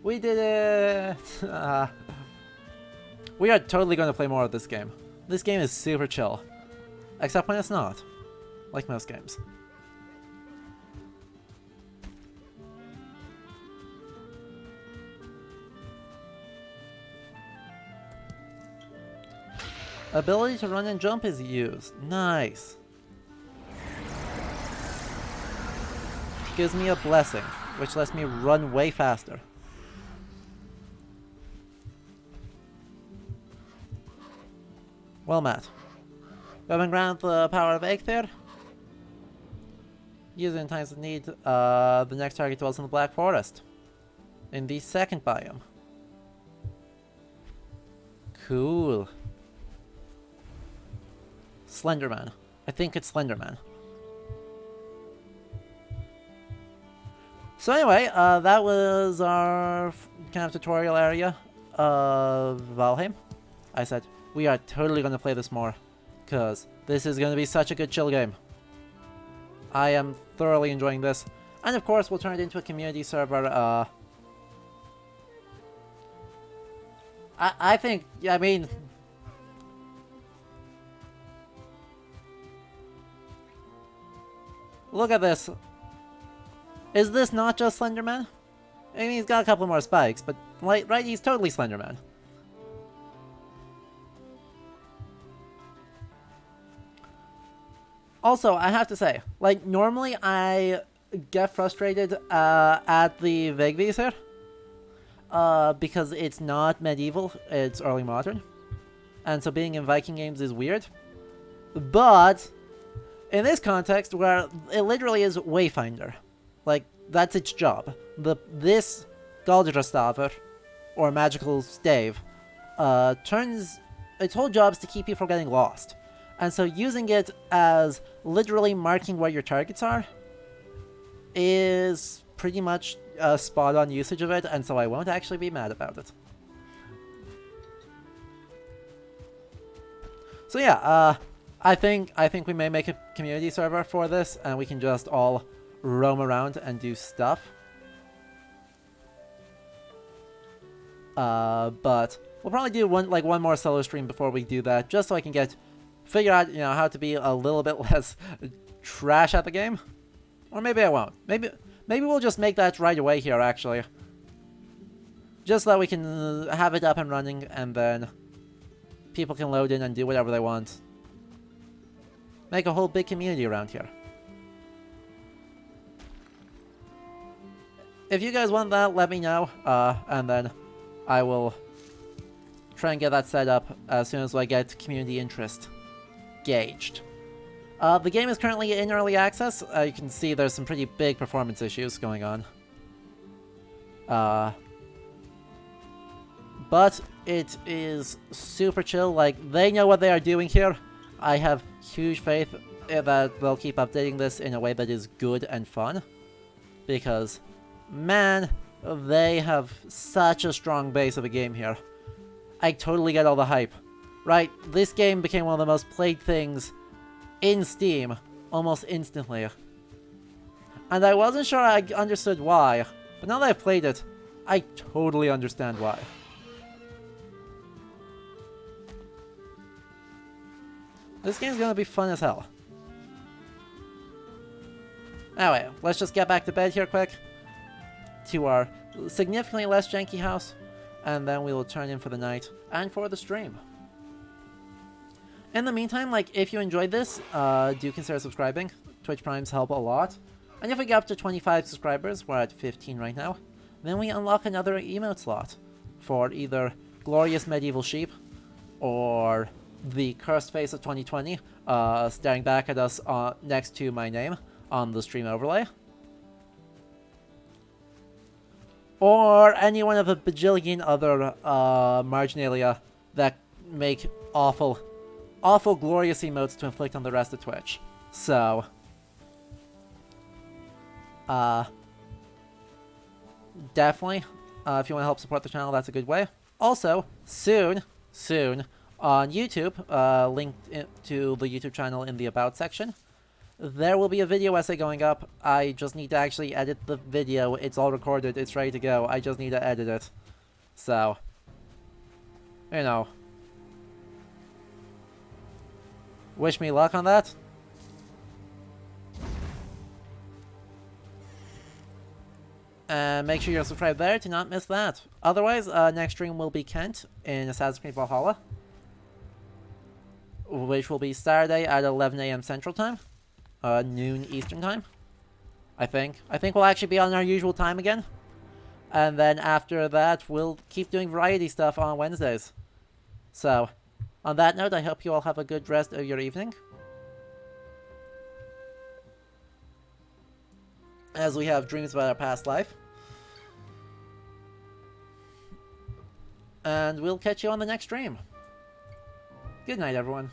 We did it! We are totally going to play more of this game. This game is super chill. Except when it's not. Like most games. Ability to run and jump is used. Nice. Gives me a blessing, which lets me run way faster. Well met. Weapon grant the power of Eikthyr. Use it in times of need. The next target dwells in the Black Forest. In the second biome. Cool. Slenderman. I think it's Slenderman. So anyway, that was our kind of tutorial area of Valheim. I said, we are totally going to play this more, because this is going to be such a good chill game. I am thoroughly enjoying this. And of course, we'll turn it into a community server. I think, I mean... Look at this. Is this not just Slenderman? I mean, he's got a couple more spikes, but, like, right, he's totally Slenderman. Also, I have to say, like, normally I get frustrated at the Vegvis here, because it's not medieval, it's early modern, and so being in Viking games is weird. But in this context, where it literally is Wayfinder, like, that's its job. This Galdrastaver, or magical stave, turns its whole job is to keep you from getting lost. And so using it as literally marking where your targets are is pretty much a spot-on usage of it, and so I won't actually be mad about it. So yeah, I think we may make a community server for this, and we can just all roam around and do stuff. But we'll probably do one more solo stream before we do that, just so I can figure out, how to be a little bit less trash at the game. Or maybe I won't. Maybe we'll just make that right away here, actually. Just so that we can have it up and running, and then people can load in and do whatever they want. Make a whole big community around here. If you guys want that, let me know, and then I will try and get that set up as soon as I get community interest gauged. The game is currently in early access. You can see there's some pretty big performance issues going on. But it is super chill. Like, they know what they are doing here. I have huge faith that they'll keep updating this in a way that is good and fun. Because, man, they have such a strong base of a game here. I totally get all the hype. Right, this game became one of the most played things in Steam almost instantly. And I wasn't sure I understood why, but now that I've played it, I totally understand why. This game's gonna be fun as hell. Anyway, let's just get back to bed here quick, to our significantly less janky house, and then we will turn in for the night and for the stream. In the meantime, if you enjoyed this, do consider subscribing. Twitch Primes help a lot. And if we get up to 25 subscribers, we're at 15 right now, then we unlock another emote slot for either Glorious Medieval Sheep or the Cursed Face of 2020 staring back at us next to my name on the stream overlay. Or any one of a bajillion other marginalia that make awful glorious emotes to inflict on the rest of Twitch. So, definitely, if you want to help support the channel, that's a good way. Also, soon, on YouTube, linked to the YouTube channel in the About section, there will be a video essay going up. I just need to actually edit the video. It's all recorded. It's ready to go. I just need to edit it. So, wish me luck on that. And make sure you're subscribed there to not miss that. Otherwise, next stream will be Kent in Assassin's Creed Valhalla, which will be Saturday at 11 AM Central Time, noon Eastern Time, I think. I think we'll actually be on our usual time again. And then after that, we'll keep doing variety stuff on Wednesdays. So, on that note, I hope you all have a good rest of your evening, as we have dreams about our past life. And we'll catch you on the next stream. Good night, everyone.